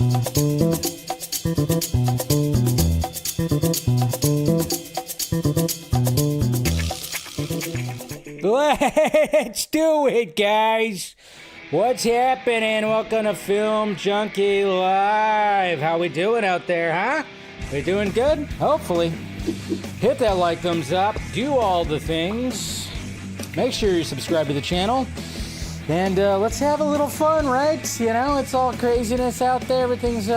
Let's do it, guys. What's happening? Welcome to Film Junkie Live. How we doing out there, huh? We doing good? Hopefully. Hit that like, thumbs up, do all the things. Make sure you subscribe to the channel. And let's have a little fun, right? You know, it's all craziness out there. Everything's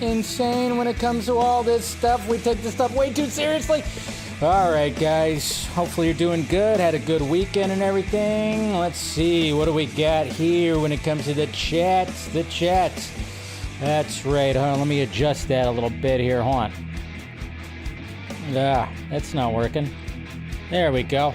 insane when it comes to all this stuff. We take this stuff way too seriously. All right, guys. Hopefully you're doing good. Had a good weekend and everything. Let's see. What do we got here when it comes to the chats? The chats. That's right. Hold on, let me adjust that a little bit here. Hold on. That's not working. There we go.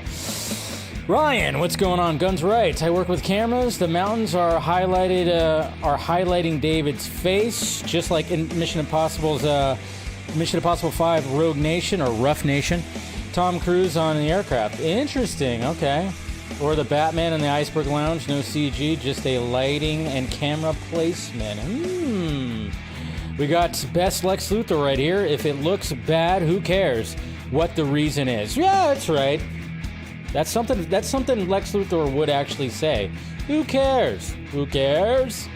Ryan, what's going on? Guns right. I work with cameras. The mountains are highlighting David's face, just like in Mission Impossible 5 Rogue Nation or Rough Nation. Tom Cruise on the aircraft. Interesting, okay. Or the Batman in the Iceberg Lounge, no CG, just a lighting and camera placement. We got best Lex Luthor right here. If it looks bad, who cares what the reason is? Yeah, that's right. That's something Lex Luthor would actually say. Who cares? Who cares?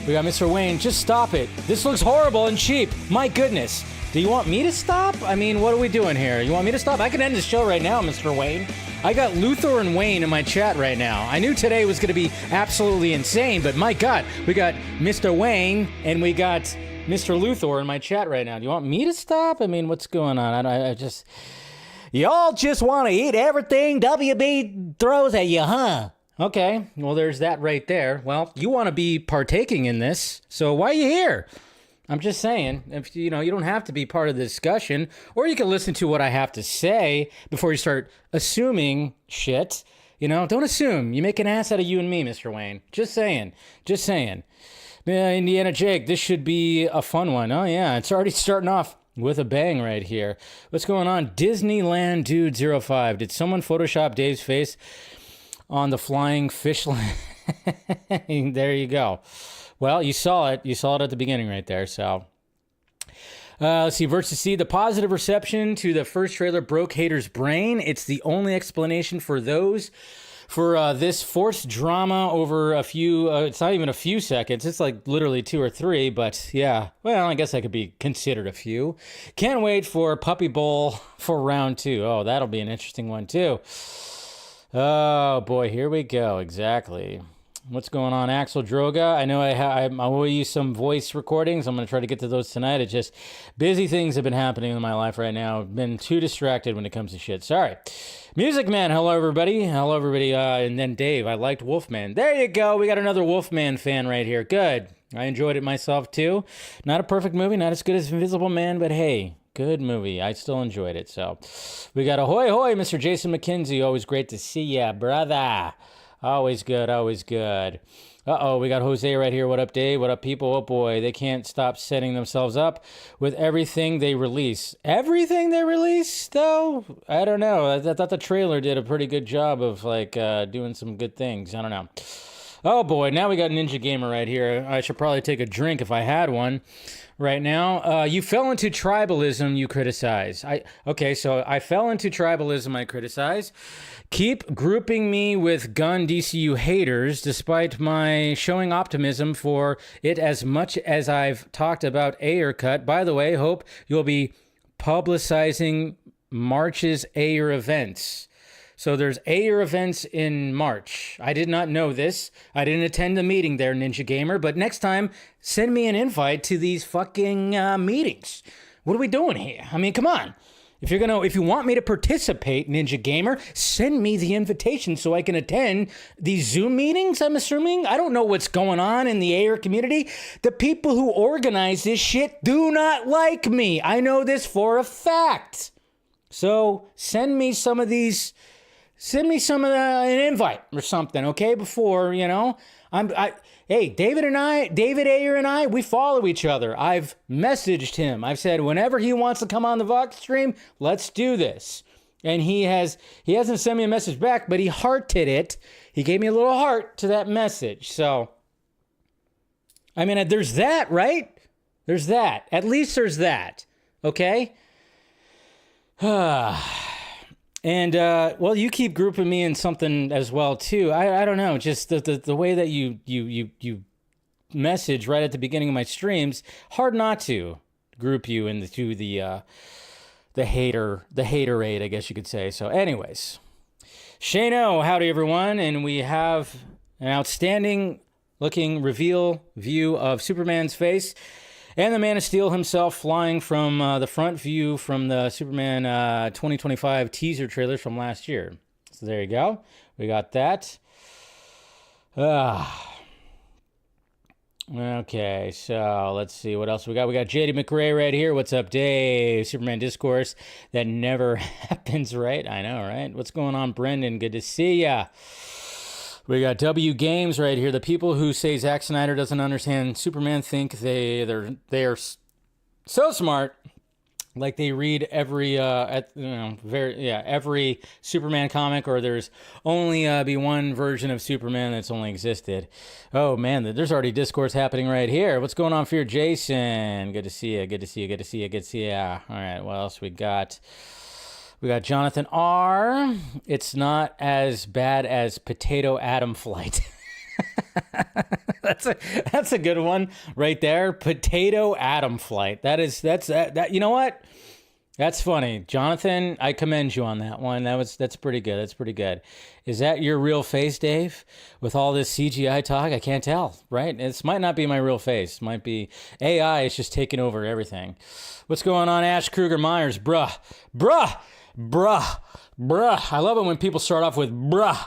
We got Mr. Wayne. Just stop it. This looks horrible and cheap. My goodness. Do you want me to stop? I mean, what are we doing here? You want me to stop? I can end the show right now, Mr. Wayne. I got Luthor and Wayne in my chat right now. I knew today was going to be absolutely insane, but my God, we got Mr. Wayne and we got Mr. Luthor in my chat right now. Do you want me to stop? I mean, what's going on? I just... Y'all just want to eat everything WB throws at you, huh? Okay, well, there's that right there. Well, you want to be partaking in this, so why are you here? I'm just saying, if you don't have to be part of the discussion, or you can listen to what I have to say before you start assuming shit. Don't assume. You make an ass out of you and me, Mr. Wayne. Just saying. Just saying. Indiana Jake, this should be a fun one. Oh, yeah, it's already starting off with a bang right here. What's going on? Disneyland Dude 05. Did someone Photoshop Dave's face on the flying fish line? There you go. Well, you saw it. You saw it at the beginning right there. So, let's see. Versus C. The positive reception to the first trailer broke haters' brain. It's the only explanation for this forced drama over a few, it's not even a few seconds. It's like literally 2 or 3, but yeah. Well, I guess that could be considered a few. Can't wait for Puppy Bowl for round 2. Oh, that'll be an interesting one too. Oh boy, here we go. Exactly. What's going on, Axel Droga? I know I owe you some voice recordings. I'm going to try to get to those tonight. It's just busy things have been happening in my life right now. I've been too distracted when it comes to shit. Sorry. Music Man, hello everybody. Hello everybody. And then Dave, I liked Wolfman. There you go. We got another Wolfman fan right here. Good. I enjoyed it myself too. Not a perfect movie, not as good as Invisible Man, but hey, good movie. I still enjoyed it. So we got ahoy hoy, Mr. Jason McKenzie. Always great to see ya, brother. Always good, always good. Uh-oh, we got Jose right here. What up, Dave? What up, people? Oh, boy, they can't stop setting themselves up with everything they release. Everything they release, though? I don't know. I thought the trailer did a pretty good job of, doing some good things. I don't know. Oh, boy, now we got Ninja Gamer right here. I should probably take a drink if I had one right now. You fell into tribalism, you criticize. Okay, so I fell into tribalism, I criticize. Keep grouping me with Gunn DCU haters, despite my showing optimism for it as much as I've talked about Ayer cut. By the way, hope you'll be publicizing March's Ayer events. So there's Ayer events in March. I did not know this. I didn't attend the meeting there, Ninja Gamer, but next time, send me an invite to these fucking meetings. What are we doing here? I mean, come on. If you want me to participate, Ninja Gamer, send me the invitation so I can attend these Zoom meetings, I'm assuming. I don't know what's going on in the Ayer community. The people who organize this shit do not like me. I know this for a fact. So send me an invite or something, okay? Before, hey, David Ayer and I, we follow each other. I've messaged him. I've said, whenever he wants to come on the Vox stream, let's do this. And he hasn't sent me a message back, but he hearted it. He gave me a little heart to that message. So I mean, there's that, right? There's that. At least there's that. Okay? And, well, you keep grouping me in something as well, too. I don't know. Just the way that you message right at the beginning of my streams, hard not to group you into the haterade, I guess you could say. So anyways, Shano, howdy everyone. And we have an outstanding looking reveal view of Superman's face and the Man of Steel himself flying from the front view from the Superman 2025 teaser trailers from last year. So there you go. We got that. Okay, so let's see what else we got. We got JD McRae right here. What's up, Dave? Superman Discourse. That never happens, right? I know, right? What's going on, Brendan? Good to see ya. We got W Games right here. The people who say Zack Snyder doesn't understand Superman think they are so smart, like they read every every Superman comic, or there's only be one version of Superman that's only existed. Oh man, there's already discourse happening right here. What's going on, Fear Jason? Good to see you. Good to see you. Good to see you. Good to see you. All right, what else we got? We got Jonathan R. It's not as bad as Potato Atom Flight. That's a good one right there. Potato Atom Flight. That's you know what? That's funny. Jonathan, I commend you on that one. That's pretty good. That's pretty good. Is that your real face, Dave? With all this CGI talk, I can't tell, right? This might not be my real face. Might be AI is just taking over everything. What's going on, Ash Kruger Myers? Bruh. I love it when people start off with bruh,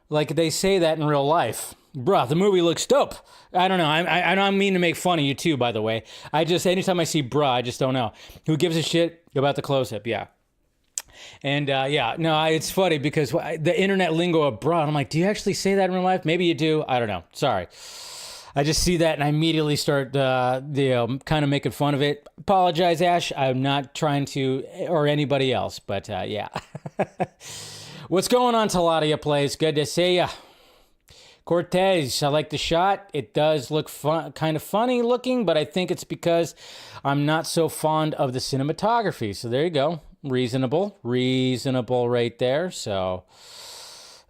like they say that in real life. Bruh, the movie looks dope. I don't know. I don't mean to make fun of you too, by the way. Anytime I see bruh, I just don't know. Who gives a shit about the close-up? Yeah. And it's funny because the internet lingo of bruh, I'm like, do you actually say that in real life? Maybe you do. I don't know. Sorry. I just see that and I immediately start, kind of making fun of it. Apologize, Ash. I'm not trying to, or anybody else, but yeah. What's going on, Taladia Plays? Good to see ya. Cortez, I like the shot. It does look kind of funny looking, but I think it's because I'm not so fond of the cinematography. So there you go. Reasonable right there. So...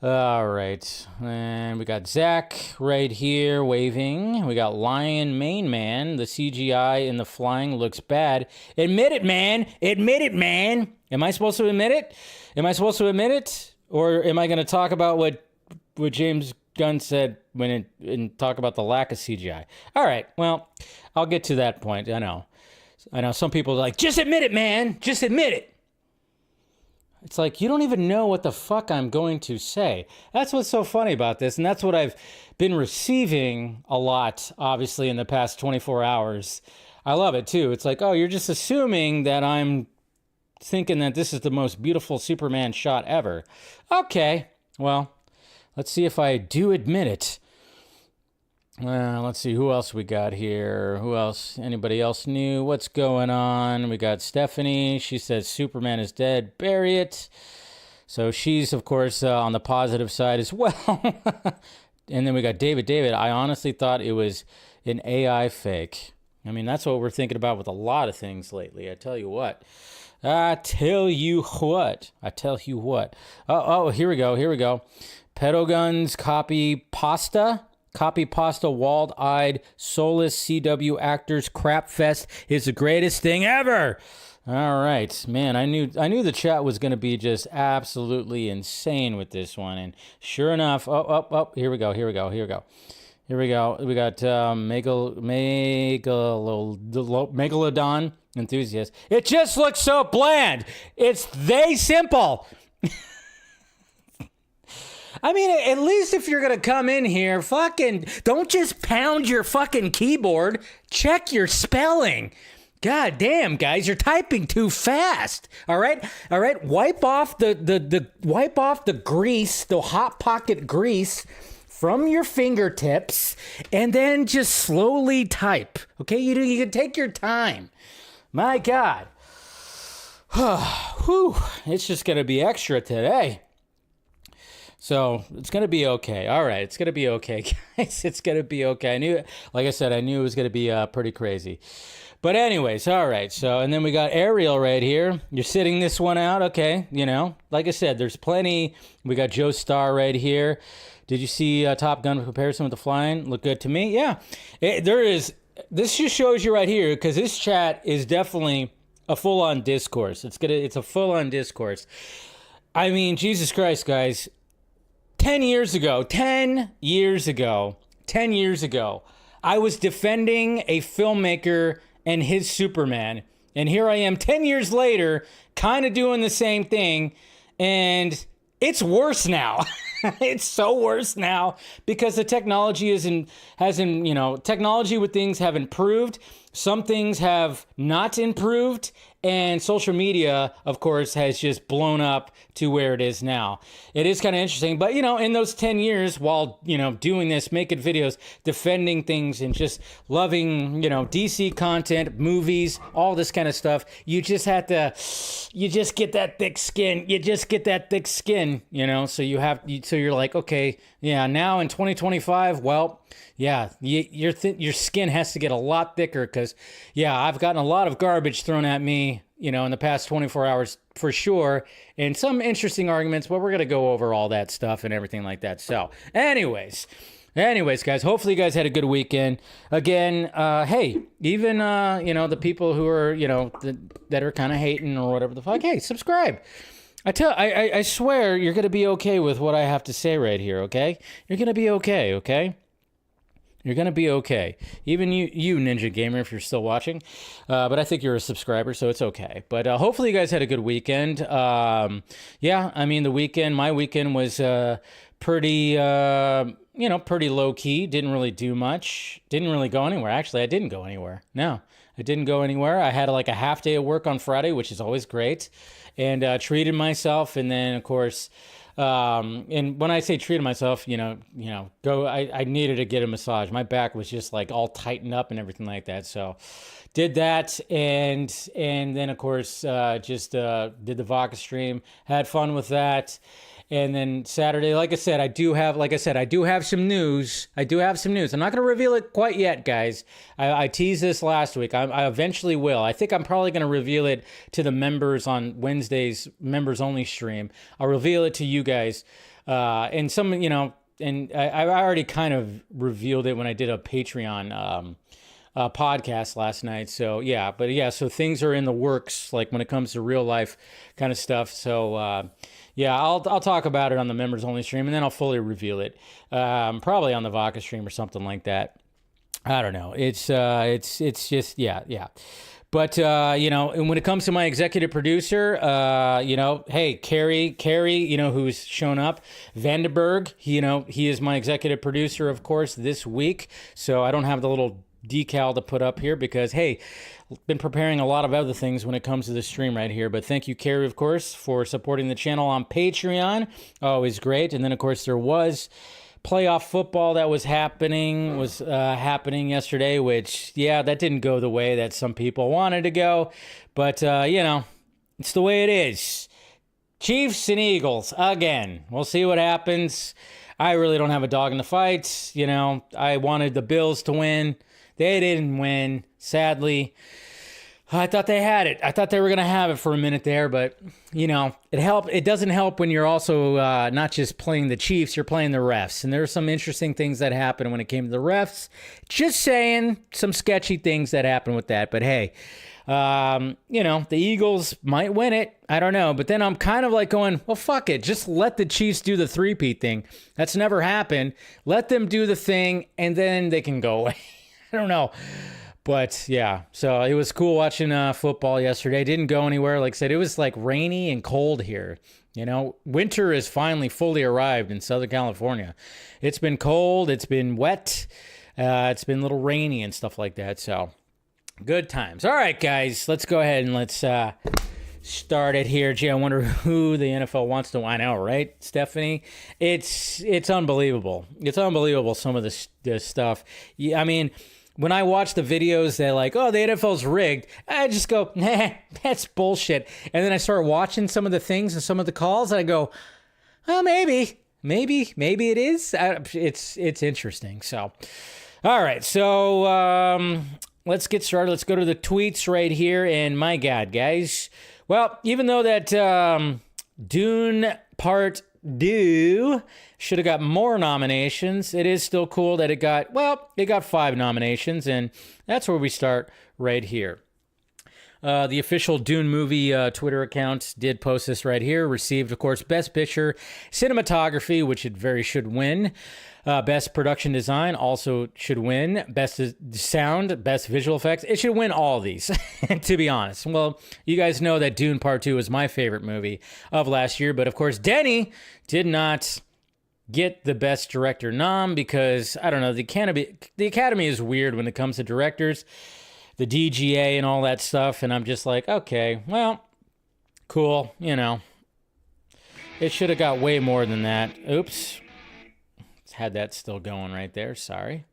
all right, and we got Zach right here waving. We got Lion Main Man. The CGI in the flying looks bad. Admit it, man. Admit it, man. Am I supposed to admit it? Or am I going to talk about what James Gunn said and talk about the lack of CGI? All right, well, I'll get to that point. I know some people are like, just admit it, man. Just admit it. It's like, you don't even know what the fuck I'm going to say. That's what's so funny about this, and that's what I've been receiving a lot, obviously, in the past 24 hours. I love it, too. It's like, oh, you're just assuming that I'm thinking that this is the most beautiful Superman shot ever. Okay, well, let's see if I do admit it. Let's see, who else we got here? Who else? Anybody else new? What's going on? We got Stephanie. She says Superman is dead. Bury it. So she's, of course, on the positive side as well. And then we got David. David, I honestly thought it was an AI fake. I mean, that's what we're thinking about with a lot of things lately. I tell you what. Oh, here we go. Pedogun's copy pasta, walled-eyed, soulless CW actors crap fest is the greatest thing ever. All right, man, I knew the chat was going to be just absolutely insane with this one, and sure enough, here we go. We got Megalodon enthusiast. It just looks so bland. It's simple. I mean, at least if you're going to come in here, fucking don't just pound your fucking keyboard. Check your spelling. God damn, guys, you're typing too fast. All right. Wipe off the grease, the hot pocket grease from your fingertips, and then just slowly type. Okay, you can take your time. My God. Whew. It's just going to be extra today. So it's going to be okay. All right. It's going to be okay, guys. It's going to be okay. Like I said, I knew it was going to be pretty crazy. But anyways, all right. So, and then we got Ariel right here. You're sitting this one out. Okay. Like I said, there's plenty. We got Joe Starr right here. Did you see Top Gun comparison with the flying? Look good to me. Yeah. There is. This just shows you right here, because this chat is definitely a full-on discourse. It's a full-on discourse. I mean, Jesus Christ, guys. 10 years ago, I was defending a filmmaker and his Superman. And here I am 10 years later, kind of doing the same thing. And it's worse now. It's so worse now because the technology technology with things have improved. Some things have not improved. And social media, of course, has just blown up to where it is now. It is kind of interesting. But, in those 10 years while, doing this, making videos, defending things and just loving, DC content, movies, all this kind of stuff, you just get that thick skin. So you're like, okay, yeah, now in 2025, well, yeah, your skin has to get a lot thicker because, yeah, I've gotten a lot of garbage thrown at me, in the past 24 hours for sure, and some interesting arguments, but we're going to go over all that stuff and everything like that. So anyways, guys, hopefully you guys had a good weekend. Again, hey, even, the people who are, that are kind of hating or whatever the fuck, hey, subscribe. I swear you're going to be okay with what I have to say right here, okay? You're going to be okay? You're going to be okay. Even you, Ninja Gamer, if you're still watching. But I think you're a subscriber, so it's okay. But hopefully you guys had a good weekend. My weekend was pretty low-key. Didn't really do much. Didn't really go anywhere. Actually, I didn't go anywhere. No, I didn't go anywhere. I had like a half day of work on Friday, which is always great. And treated myself. And then, of course... and when I say treated myself, I needed to get a massage. My back was just like all tightened up and everything like that. So did that. And then of course, just, did the vodka stream, had fun with that. And then Saturday, like I said, I do have some news. I'm not going to reveal it quite yet, guys. I teased this last week. I eventually will. I think I'm probably going to reveal it to the members on Wednesday's members only stream. I'll reveal it to you guys. And some, and I already kind of revealed it when I did a Patreon podcast last night. So yeah, so things are in the works, like when it comes to real life kind of stuff. So, yeah, I'll talk about it on the members only stream, and then I'll fully reveal it. Probably on the Vodka stream or something like that. I don't know. It's just, yeah. But, and when it comes to my executive producer, hey, Carrie, who's shown up, Vandenberg, he is my executive producer, of course, this week. So I don't have the little decal to put up here because, hey, been preparing a lot of other things when it comes to the stream right here. But thank you, Carrie, of course, for supporting the channel on Patreon. Always great. And then, of course, there was playoff football that was happening yesterday, which, yeah, that didn't go the way that some people wanted to go. But, it's the way it is. Chiefs and Eagles, again. We'll see what happens. I really don't have a dog in the fight. I wanted the Bills to win. They didn't win, sadly. I thought they had it. I thought they were going to have it for a minute there, but, it doesn't help when you're also not just playing the Chiefs, you're playing the refs. And there are some interesting things that happened when it came to the refs. Just saying, some sketchy things that happened with that. But hey, the Eagles might win it. I don't know. But then I'm kind of like going, well, fuck it. Just let the Chiefs do the three-peat thing. That's never happened. Let them do the thing, and then they can go away. I don't know. But yeah, so it was cool watching football yesterday. Didn't go anywhere. Like I said, it was like rainy and cold here. Winter has finally fully arrived in Southern California. It's been cold. It's been wet. It's been a little rainy and stuff like that. So good times. All right, guys, let's go ahead and let's start it here. Gee, I wonder who the NFL wants to. I know, right, Stephanie? It's unbelievable. It's unbelievable, some of this stuff. Yeah, I mean, when I watch the videos, they're like, oh, the NFL's rigged. I just go, nah, that's bullshit. And then I start watching some of the things and some of the calls, and I go, well, maybe. Maybe it is. It's interesting. So, all right. So let's get started. Let's go to the tweets right here. And my God, guys. Well, even though that Dune Part 2 should have got more nominations, it is still cool that it got 5 nominations, and that's where we start right here. The official Dune movie Twitter account did post this right here. Received, of course, Best Picture, Cinematography, which it very should win. Best Production Design also should win. Best Sound, Best Visual Effects. It should win all these, to be honest. Well, you guys know that Dune Part 2 is my favorite movie of last year, but of course, Denny did not get the Best Director nom because, I don't know, the Academy is weird when it comes to directors. The DGA and all that stuff, and I'm just like, okay, well, cool, you know. It should have got way more than that. Oops. Had that still going right there, sorry.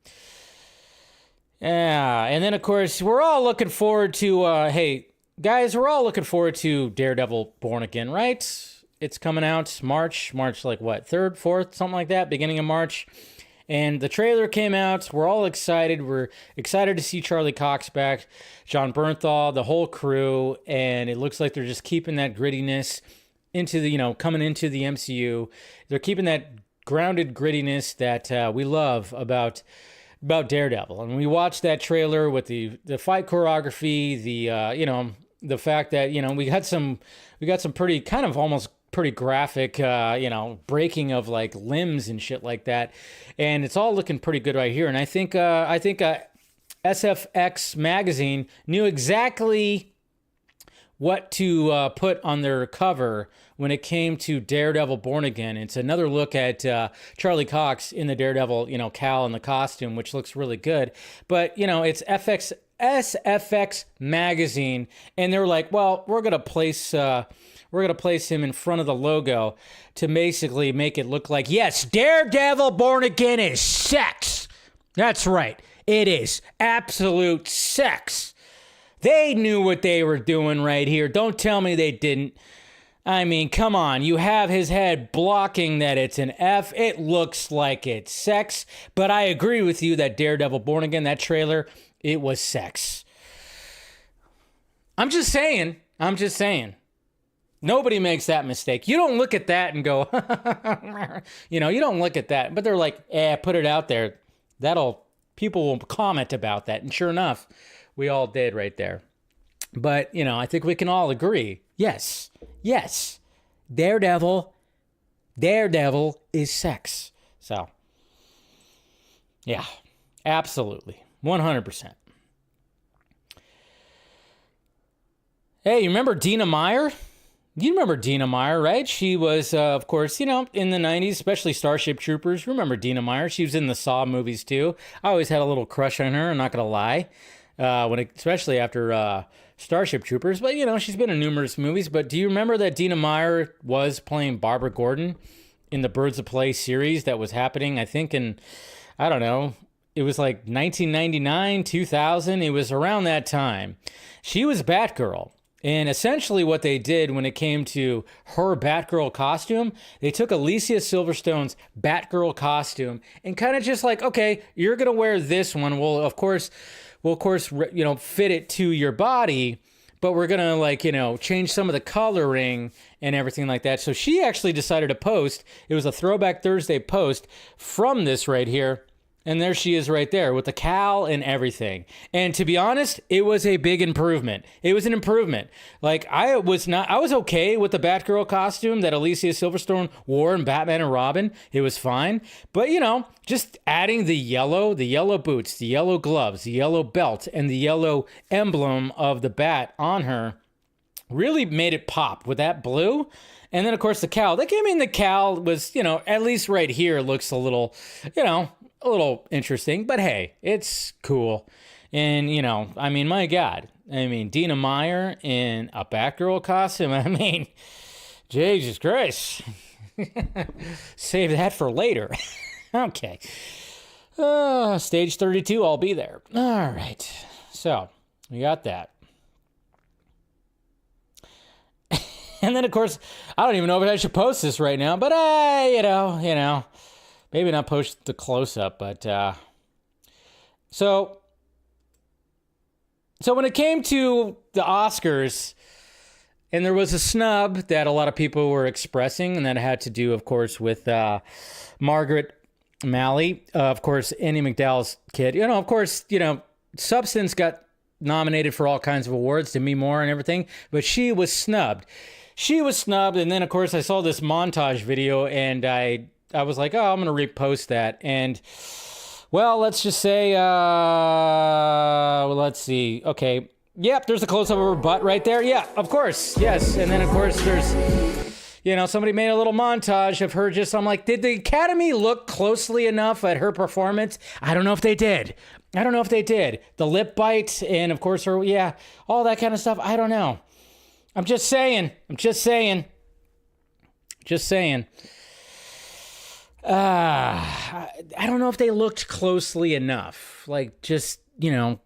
Yeah, and then, of course, we're all looking forward to, hey, guys, we're all looking forward to Daredevil Born Again, right? It's coming out March like what, 3rd, 4th, something like that, beginning of March. And the trailer came out. We're all excited. We're excited to see Charlie Cox back, John Bernthal, the whole crew. And it looks like they're just keeping that grittiness into the, coming into the MCU. They're keeping that grounded grittiness that we love about Daredevil. And we watched that trailer with the fight choreography, the fact that, we got some pretty kind of almost pretty graphic, breaking of like limbs and shit like that, and it's all looking pretty good right here. And I think SFX magazine knew exactly what to put on their cover when it came to Daredevil Born Again. It's another look at Charlie Cox in the Daredevil, cowl and the costume, which looks really good. But it's SFX magazine, and they're like, well, we're gonna place him in front of the logo to basically make it look like, yes, Daredevil Born Again is sex. That's right. It is absolute sex. They knew what they were doing right here. Don't tell me they didn't. I mean, come on. You have his head blocking that it's an F. It looks like it's sex. But I agree with you that Daredevil Born Again, that trailer, it was sex. I'm just saying. Nobody makes that mistake. You don't look at that and go, you don't look at that. But they're like, put it out there. People will comment about that. And sure enough, we all did right there. But, I think we can all agree. Yes. Daredevil is sex. So, yeah, absolutely. 100%. Hey, you remember Dina Meyer? You remember Dina Meyer, right? She was, of course, in the 90s, especially Starship Troopers. Remember Dina Meyer? She was in the Saw movies, too. I always had a little crush on her, I'm not going to lie, especially after Starship Troopers. But, she's been in numerous movies. But do you remember that Dina Meyer was playing Barbara Gordon in the Birds of Prey series that was happening, I think, in, I don't know, it was like 1999, 2000. It was around that time. She was Batgirl. And essentially what they did when it came to her Batgirl costume, they took Alicia Silverstone's Batgirl costume and kind of just like, okay, you're going to wear this one. We'll of course, fit it to your body, but we're going to change some of the coloring and everything like that. So she actually decided to post. It was a Throwback Thursday post from this right here. And there she is right there with the cowl and everything. And to be honest, it was a big improvement. It was an improvement. Like, I was okay with the Batgirl costume that Alicia Silverstone wore in Batman and Robin. It was fine. But, just adding the yellow boots, the yellow gloves, the yellow belt, and the yellow emblem of the bat on her really made it pop with that blue. And then, of course, the cowl. The cowl was, at least right here looks a little, a little interesting, but hey, it's cool. And, my God, Dina Meyer in a Batgirl costume, Jesus Christ. Save that for later. Okay. Stage 32, I'll be there. All right. So, we got that. And then, of course, I don't even know if I should post this right now, but maybe not post the close-up, but so when it came to the Oscars, and there was a snub that a lot of people were expressing, and that had to do, of course, with Margret Malley, of course, Andy McDowell's kid. Of course, Substance got nominated for all kinds of awards, Demi Moore and everything, but she was snubbed. And then, of course, I saw this montage video, and I was like, oh, I'm going to repost that. And, well, let's just say, let's see. Okay. Yep, there's a close-up of her butt right there. Yeah, of course. Yes. And then, of course, there's, somebody made a little montage of her I'm like, did the Academy look closely enough at her performance? I don't know if they did. The lip bite and, of course, all that kind of stuff. I don't know. I'm just saying. I don't know if they looked closely enough. Like, just,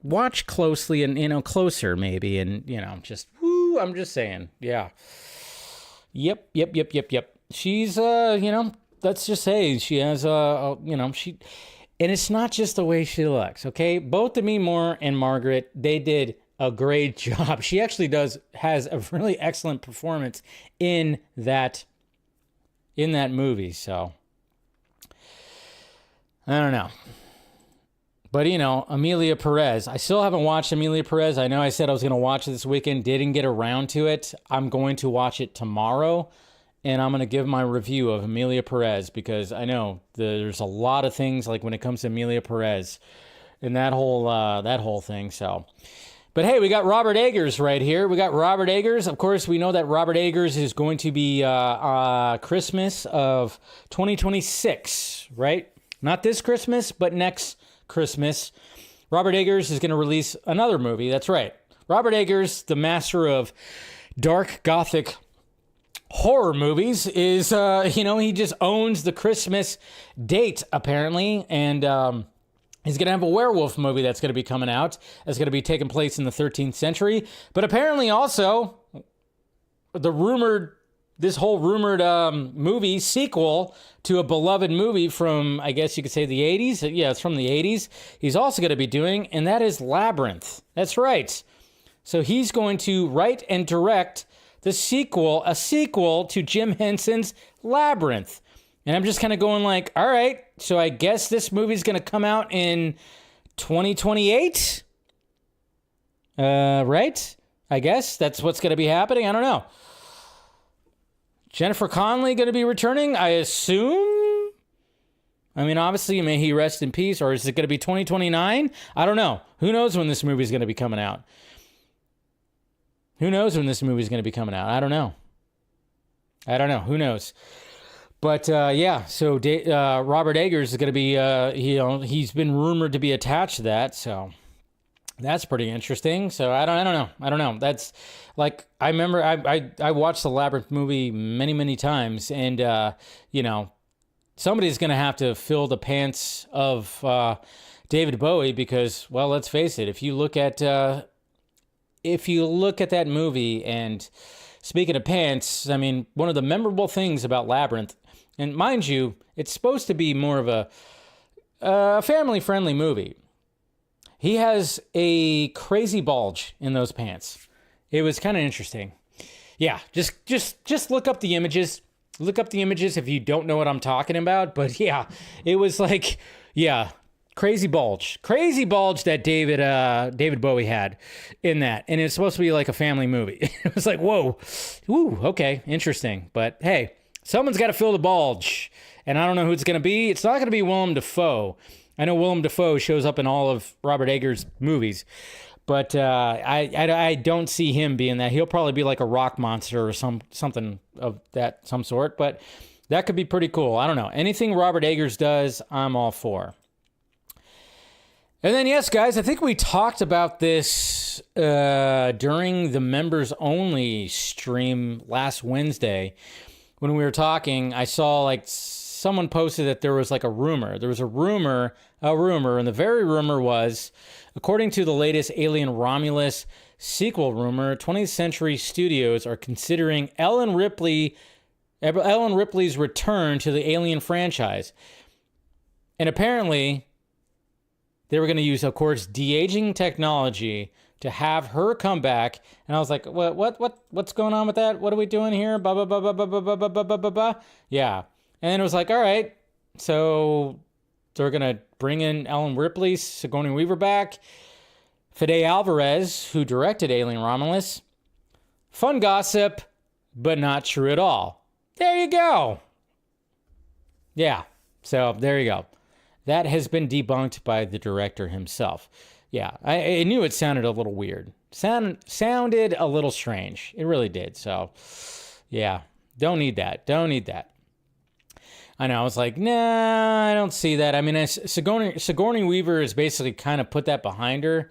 watch closely and, closer maybe. And, I'm just saying. Yeah. Yep. She's, let's just say she has, and it's not just the way she looks, okay? Both Demi Moore and Margret, they did a great job. She actually has a really excellent performance in that movie, so I don't know. But, Amelia Perez. I still haven't watched Amelia Perez. I know I said I was going to watch it this weekend. Didn't get around to it. I'm going to watch it tomorrow. And I'm going to give my review of Amelia Perez because I know there's a lot of things like when it comes to Amelia Perez and that whole thing. So, but hey, we got Robert Eggers right here. Of course, we know that Robert Eggers is going to be Christmas of 2026, right? Not this Christmas, but next Christmas. Robert Eggers is going to release another movie. That's right. Robert Eggers, the master of dark gothic horror movies, is he just owns the Christmas date apparently, and he's going to have a werewolf movie that's going to be coming out. That's going to be taking place in the 13th century, but apparently also this whole rumored movie sequel to a beloved movie from, I guess you could say, the 80s. Yeah, it's from the 80s. He's also going to be doing, and that is Labyrinth. That's right. So he's going to write and direct a sequel to Jim Henson's Labyrinth. And I'm just kind of going like, all right, so I guess this movie's going to come out in 2028? Right? I guess that's what's going to be happening. I don't know. Jennifer Connelly going to be returning, I assume? I mean, obviously, may he rest in peace, or is it going to be 2029? I don't know. Who knows when this movie's going to be coming out? I don't know. Who knows? But, so Robert Eggers is going to be, he's been rumored to be attached to that, so that's pretty interesting. So I don't know. That's like, I remember I watched the Labyrinth movie many, many times, and, somebody's going to have to fill the pants of David Bowie because, well, let's face it, if you look at that movie, and speaking of pants, I mean, one of the memorable things about Labyrinth, and mind you, it's supposed to be more of a family-friendly movie. He has a crazy bulge in those pants. It was kind of interesting. Yeah, just look up the images. Look up the images if you don't know what I'm talking about. But yeah, it was like, yeah, crazy bulge that David Bowie had in that, and it's supposed to be like a family movie. It was like, whoa, ooh, okay, interesting. But hey, someone's got to fill the bulge, and I don't know who it's going to be. It's not going to be Willem Dafoe. I know Willem Dafoe shows up in all of Robert Eggers' movies, but I don't see him being that. He'll probably be like a rock monster or something of that some sort, but that could be pretty cool. I don't know. Anything Robert Eggers does, I'm all for. And then, yes, guys, I think we talked about this during the members only stream last Wednesday. When we were talking, I saw like someone posted that there was like a rumor. There was a rumor, and the very rumor was According to the latest Alien Romulus sequel rumor, 20th Century Studios are considering Ellen Ripley's return to the Alien franchise. And apparently, they were going to use, of course, de-aging technology to have her come back. And I was like, what's going on with that? What are we doing here? Blah, blah, blah, blah, blah, blah, blah, blah, blah, blah, blah. Yeah. And then it was like, all right, so they're going to bring in Ellen Ripley, Sigourney Weaver back. Fede Alvarez, who directed Alien Romulus. Fun gossip, but not true at all. There you go. Yeah, so there you go. That has been debunked by the director himself. Yeah, I knew it sounded a little weird. Sounded a little strange. It really did. So, yeah, don't need that. Don't need that. I know. I was like, nah, I don't see that. I mean, Sigourney Weaver has basically kind of put that behind her.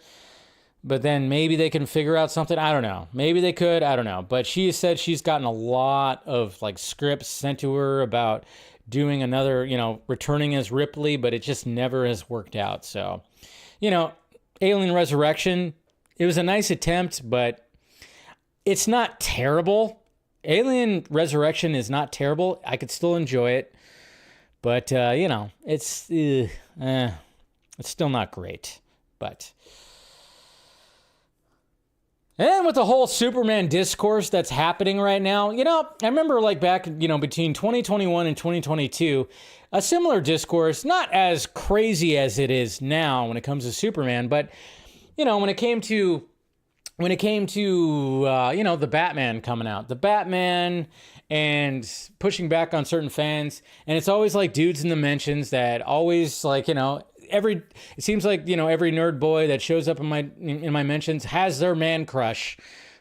But then maybe they can figure out something. I don't know. Maybe they could. I don't know. But she said she's gotten a lot of like scripts sent to her about doing another, returning as Ripley, but it just never has worked out. So, Alien Resurrection, it was a nice attempt, but it's not terrible. Alien Resurrection is not terrible. I could still enjoy it, but it's still not great. But and with the whole Superman discourse that's happening right now, I remember like back, between 2021 and 2022, a similar discourse, not as crazy as it is now when it comes to Superman, but, when it came to the Batman coming out, the Batman and pushing back on certain fans. And it's always like dudes in the mentions that always like, it seems like, every nerd boy that shows up in my mentions has their man crush,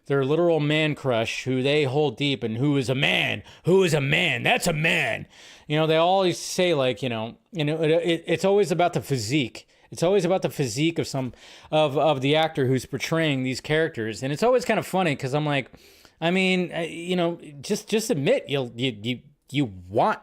their literal man crush who they hold deep, and who is a man, that's a man. They always say like, it's always about the physique. It's always about the physique of the actor who's portraying these characters. And it's always kind of funny because I'm like, I mean, just admit you want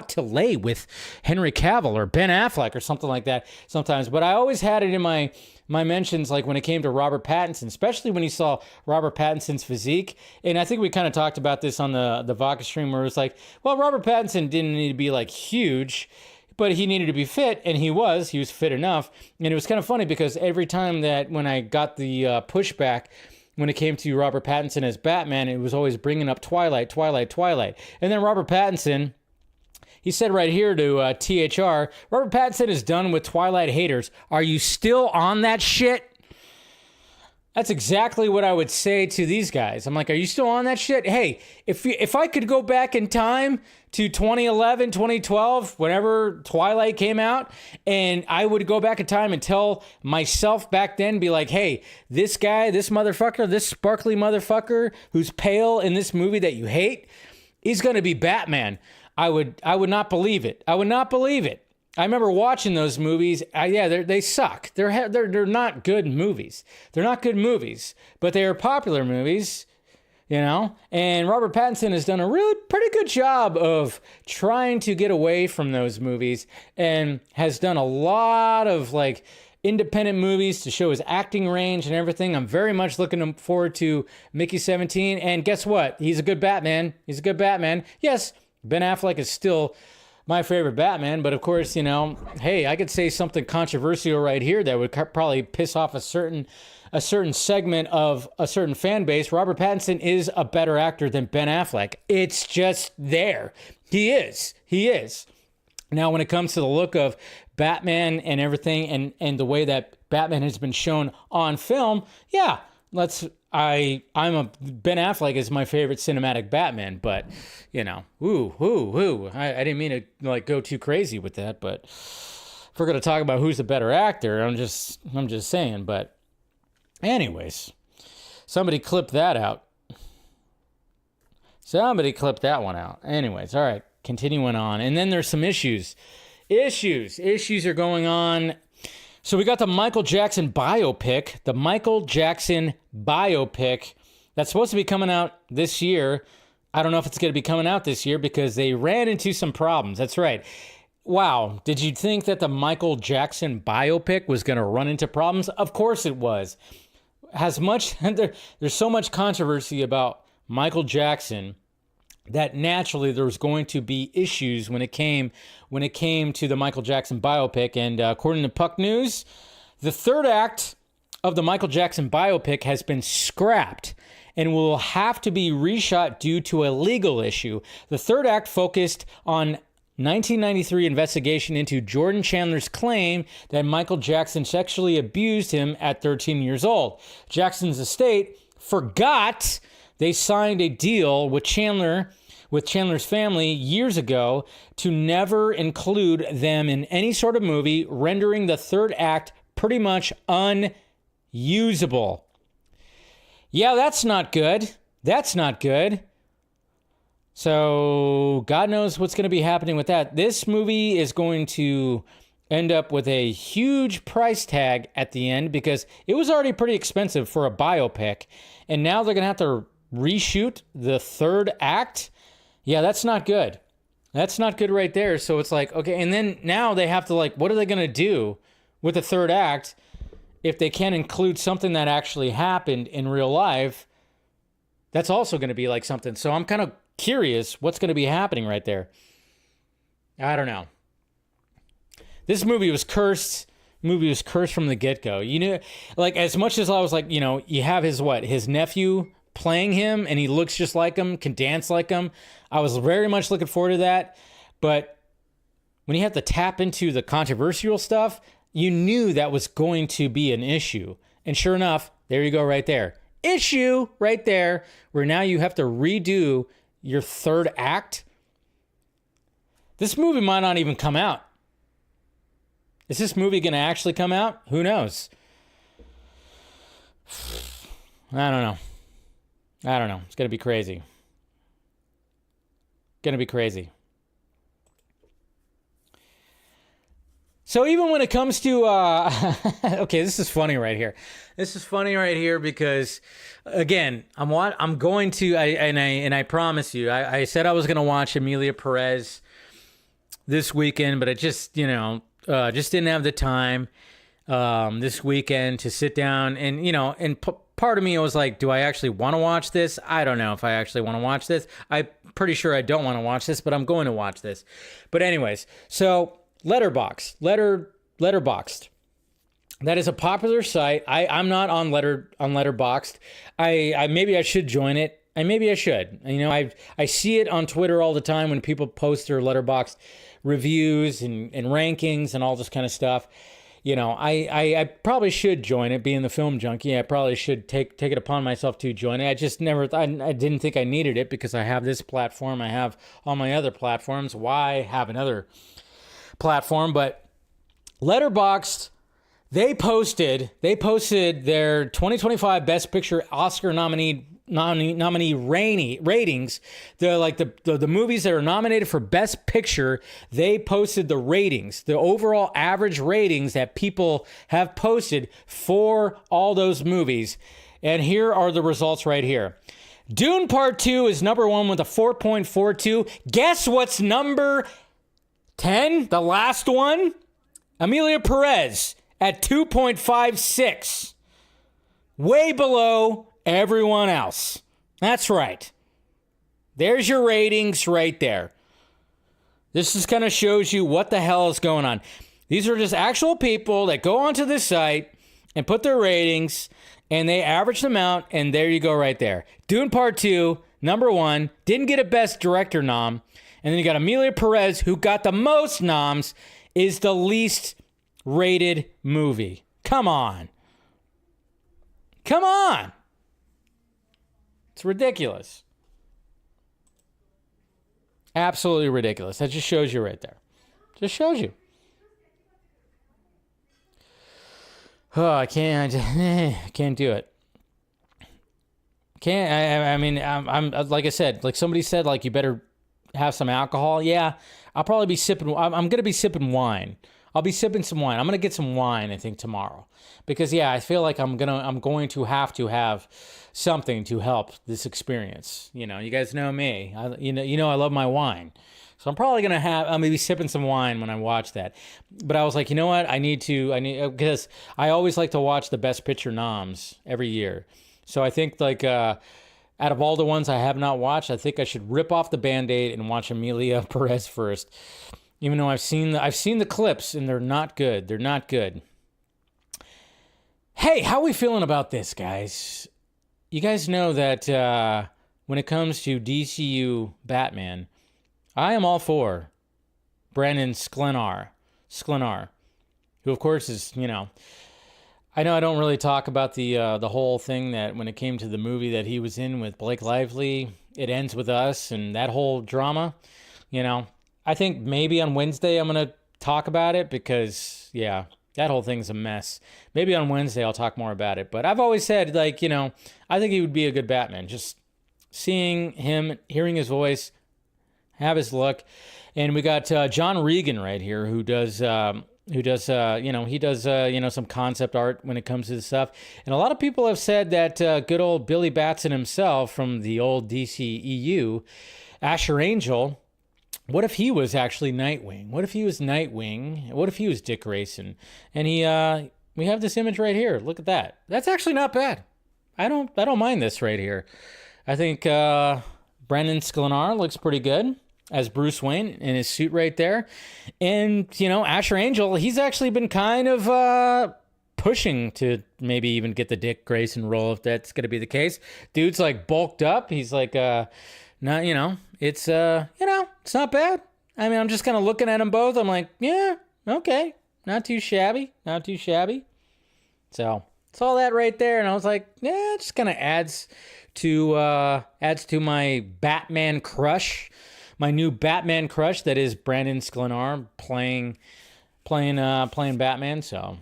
to lay with Henry Cavill or Ben Affleck or something like that sometimes. But I always had it in my mentions, like when it came to Robert Pattinson, especially when you saw Robert Pattinson's physique. And I think we kind of talked about this on the Vodka stream, where it was like, well, Robert Pattinson didn't need to be like huge, but he needed to be fit, and he was fit enough. And it was kind of funny because every time that when I got the pushback when it came to Robert Pattinson as Batman, it was always bringing up Twilight. And then Robert Pattinson, he said right here to THR, Robert Pattinson is done with Twilight haters. Are you still on that shit? That's exactly what I would say to these guys. I'm like, are you still on that shit? Hey, if I could go back in time to 2011, 2012, whenever Twilight came out, and I would go back in time and tell myself back then, be like, hey, this guy, this motherfucker, this sparkly motherfucker who's pale in this movie that you hate, he's going to be Batman. I would not believe it. I would not believe it. I remember watching those movies. They suck. They're not good movies. They're not good movies, but they are popular movies, And Robert Pattinson has done a really pretty good job of trying to get away from those movies, and has done a lot of like independent movies to show his acting range and everything. I'm very much looking forward to Mickey 17. And guess what? He's a good Batman. Yes, Ben Affleck is still my favorite Batman, but of course, hey, I could say something controversial right here that would probably piss off a certain segment of a certain fan base. Robert Pattinson is a better actor than Ben Affleck. It's just there. He is. Now, when it comes to the look of Batman and everything, and the way that Batman has been shown on film, yeah, Ben Affleck is my favorite cinematic Batman, but I didn't mean to like go too crazy with that, but if we're gonna talk about who's the better actor, I'm just saying. But anyways, somebody clip that out. Somebody clip that one out. Anyways, all right, continuing on, and then there's some issues. Issues are going on. So we got the Michael Jackson biopic. That's supposed to be coming out this year. I don't know if it's going to be coming out this year because they ran into some problems. That's right. wow, did you think that the Michael Jackson biopic was going to run into problems? Of course it was. There's so much controversy about Michael Jackson that naturally there was going to be issues when it came to the Michael Jackson biopic. And according to Puck News, the third act of the Michael Jackson biopic has been scrapped and will have to be reshot due to a legal issue. The third act focused on 1993 investigation into Jordan Chandler's claim that Michael Jackson sexually abused him at 13 years old. Jackson's estate forgot they signed a deal with Chandler's family years ago to never include them in any sort of movie, rendering the third act pretty much unusable. Yeah, that's not good. That's not good. So God knows what's going to be happening with that. This movie is going to end up with a huge price tag at the end because it was already pretty expensive for a biopic. And now they're going to have to reshoot the third act. Yeah, that's not good. That's not good right there. So it's like, okay. And then now they have to what are they going to do with the third act if they can't include something that actually happened in real life? That's also going to be like something. So I'm kind of curious what's going to be happening right there. I don't know. This movie was cursed. Movie was cursed from the get-go. As much as I was you have his nephew playing him and he looks just like him, can dance like him. I was very much looking forward to that. But when you have to tap into the controversial stuff, you knew that was going to be an issue. And sure enough, there you go right there. Issue right there, where now you have to redo your third act. This movie might not even come out. Is this movie going to actually come out? Who knows? I don't know. It's going to be crazy. So even when it comes to, okay, this is funny right here. Because, again, I'm going to, I promise you, I said I was going to watch Emilia Perez this weekend, but I just, just didn't have the time this weekend to sit down and, part of me was like, do I actually want to watch this? I don't know if I actually want to watch this. I'm pretty sure I don't want to watch this, but I'm going to watch this. But anyways, so Letterboxd. That is a popular site. I'm not on Letterboxd. I maybe I should join it. And maybe I should. I see it on Twitter all the time when people post their Letterboxd reviews and rankings and all this kind of stuff. I probably should join it, being the film junkie. I probably should take it upon myself to join it. I just never, I didn't think I needed it because I have this platform. I have all my other platforms. Why have another platform? But Letterboxd, they posted their 2025 Best Picture Oscar nominee ratings. The movies that are nominated for Best Picture, they posted the ratings, the overall average ratings that people have posted for all those movies. And here are the results right here. Dune Part 2 is number 1 with a 4.42. Guess what's number 10? The last one? Emilia Perez at 2.56. Way below everyone else. That's right. There's your ratings right there. This just kind of shows you what the hell is going on. These are just actual people that go onto this site and put their ratings and they average them out, and there you go right there. Dune Part 2, number 1, didn't get a Best Director nom. And then you got Emilia Perez, who got the most noms, is the least rated movie. Come on. It's ridiculous. Absolutely ridiculous. That just shows you right there. Just shows you. Oh, I can't do it. I'm like I said, like somebody said, like you better have some alcohol. Yeah, I'll probably be sipping. I'm going to be sipping wine. I'll be sipping some wine. I'm going to get some wine, I think, tomorrow. Because, yeah, I feel like I'm going to have something to help this experience. You guys know me. I love my wine. So I'm probably going to I'm maybe sipping some wine when I watch that. But I was like, you know what? Because I always like to watch the Best Picture noms every year. So I think like out of all the ones I have not watched, I think I should rip off the Band-Aid and watch Emilia Perez first. Even though I've seen the clips and they're not good. They're not good. Hey, how are we feeling about this, guys? You guys know that when it comes to DCU Batman, I am all for Brandon Sklenar, who of course is, I know I don't really talk about the whole thing that when it came to the movie that he was in with Blake Lively, It Ends With Us, and that whole drama. I think maybe on Wednesday I'm going to talk about it because, yeah, that whole thing's a mess. Maybe on Wednesday I'll talk more about it. But I've always said, I think he would be a good Batman. Just seeing him, hearing his voice, have his look. And we got John Regan right here who does some concept art when it comes to this stuff. And a lot of people have said that good old Billy Batson himself from the old DCEU, Asher Angel, what if he was actually Nightwing? What if he was Nightwing? What if he was Dick Grayson? And we have this image right here. Look at that. That's actually not bad. I don't mind this right here. I think Brandon Sklenar looks pretty good as Bruce Wayne in his suit right there. And, Asher Angel, he's actually been kind of pushing to maybe even get the Dick Grayson role if that's going to be the case. Dude's like bulked up. He's like, it's not bad. I mean, I'm just kind of looking at them both. I'm like, yeah, okay. Not too shabby. So it's all that right there. And I was like, yeah, it just kind of adds to my Batman crush. My new Batman crush that is Brandon Sklenar playing Batman. So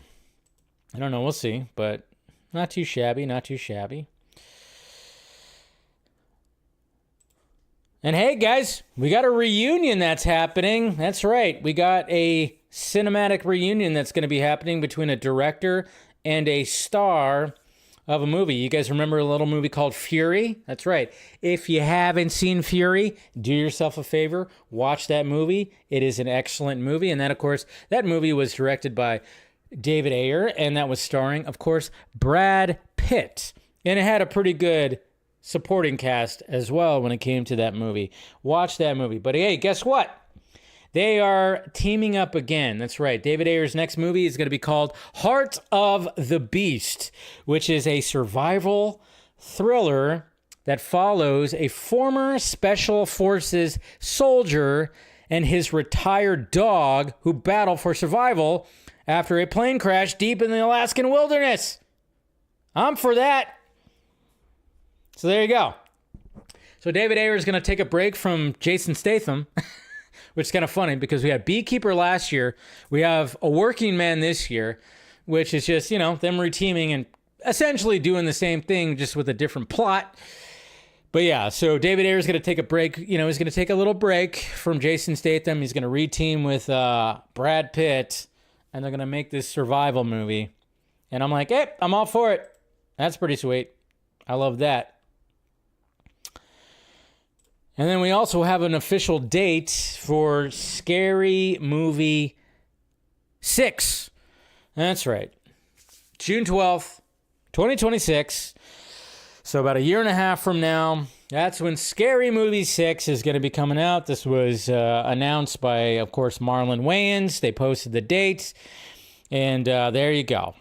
I don't know, we'll see, but not too shabby. And hey guys, we got a reunion that's happening. That's right, we got a cinematic reunion that's going to be happening between a director and a star of a movie. You guys remember a little movie called Fury? That's right. If you haven't seen Fury, do yourself a favor, watch that movie. It is an excellent movie. And then, of course, that movie was directed by David Ayer, and that was starring, of course, Brad Pitt. And it had a pretty good supporting cast as well when it came to that movie. Watch that movie. But hey, guess what? They are teaming up again. That's right. David Ayer's next movie is going to be called Heart of the Beast, which is a survival thriller that follows a former Special Forces soldier and his retired dog who battle for survival after a plane crash deep in the Alaskan wilderness. I'm for that. So there you go. So David Ayer is going to take a break from Jason Statham, which is kind of funny because we had Beekeeper last year. We have A Working Man this year, which is just, them reteaming and essentially doing the same thing, just with a different plot. But yeah, so David Ayer is going to take a break. He's going to take a little break from Jason Statham. He's going to reteam with Brad Pitt, and they're going to make this survival movie. And I'm like, hey, I'm all for it. That's pretty sweet. I love that. And then we also have an official date for Scary Movie 6. That's right. June 12th, 2026. So about a year and a half from now, that's when Scary Movie 6 is going to be coming out. This was announced by, of course, Marlon Wayans. They posted the dates. And there you go.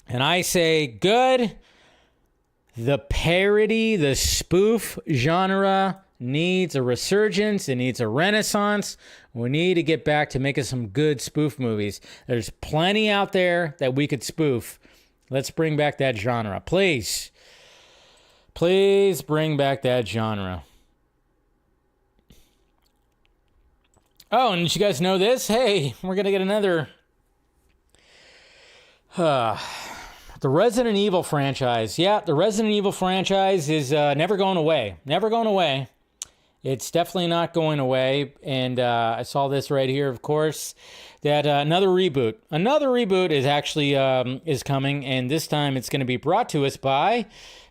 And I say good. The parody, the spoof genre needs a resurgence. It needs a renaissance. We need to get back to making some good spoof movies. There's plenty out there that we could spoof. Let's bring back that genre. Please. Please bring back that genre. Oh, and did you guys know this? Hey, we're going to get another... the Resident Evil franchise. Yeah, the Resident Evil franchise is never going away. Never going away. It's definitely not going away. And I saw this right here, of course, that another reboot. Another reboot is actually is coming, and this time it's going to be brought to us by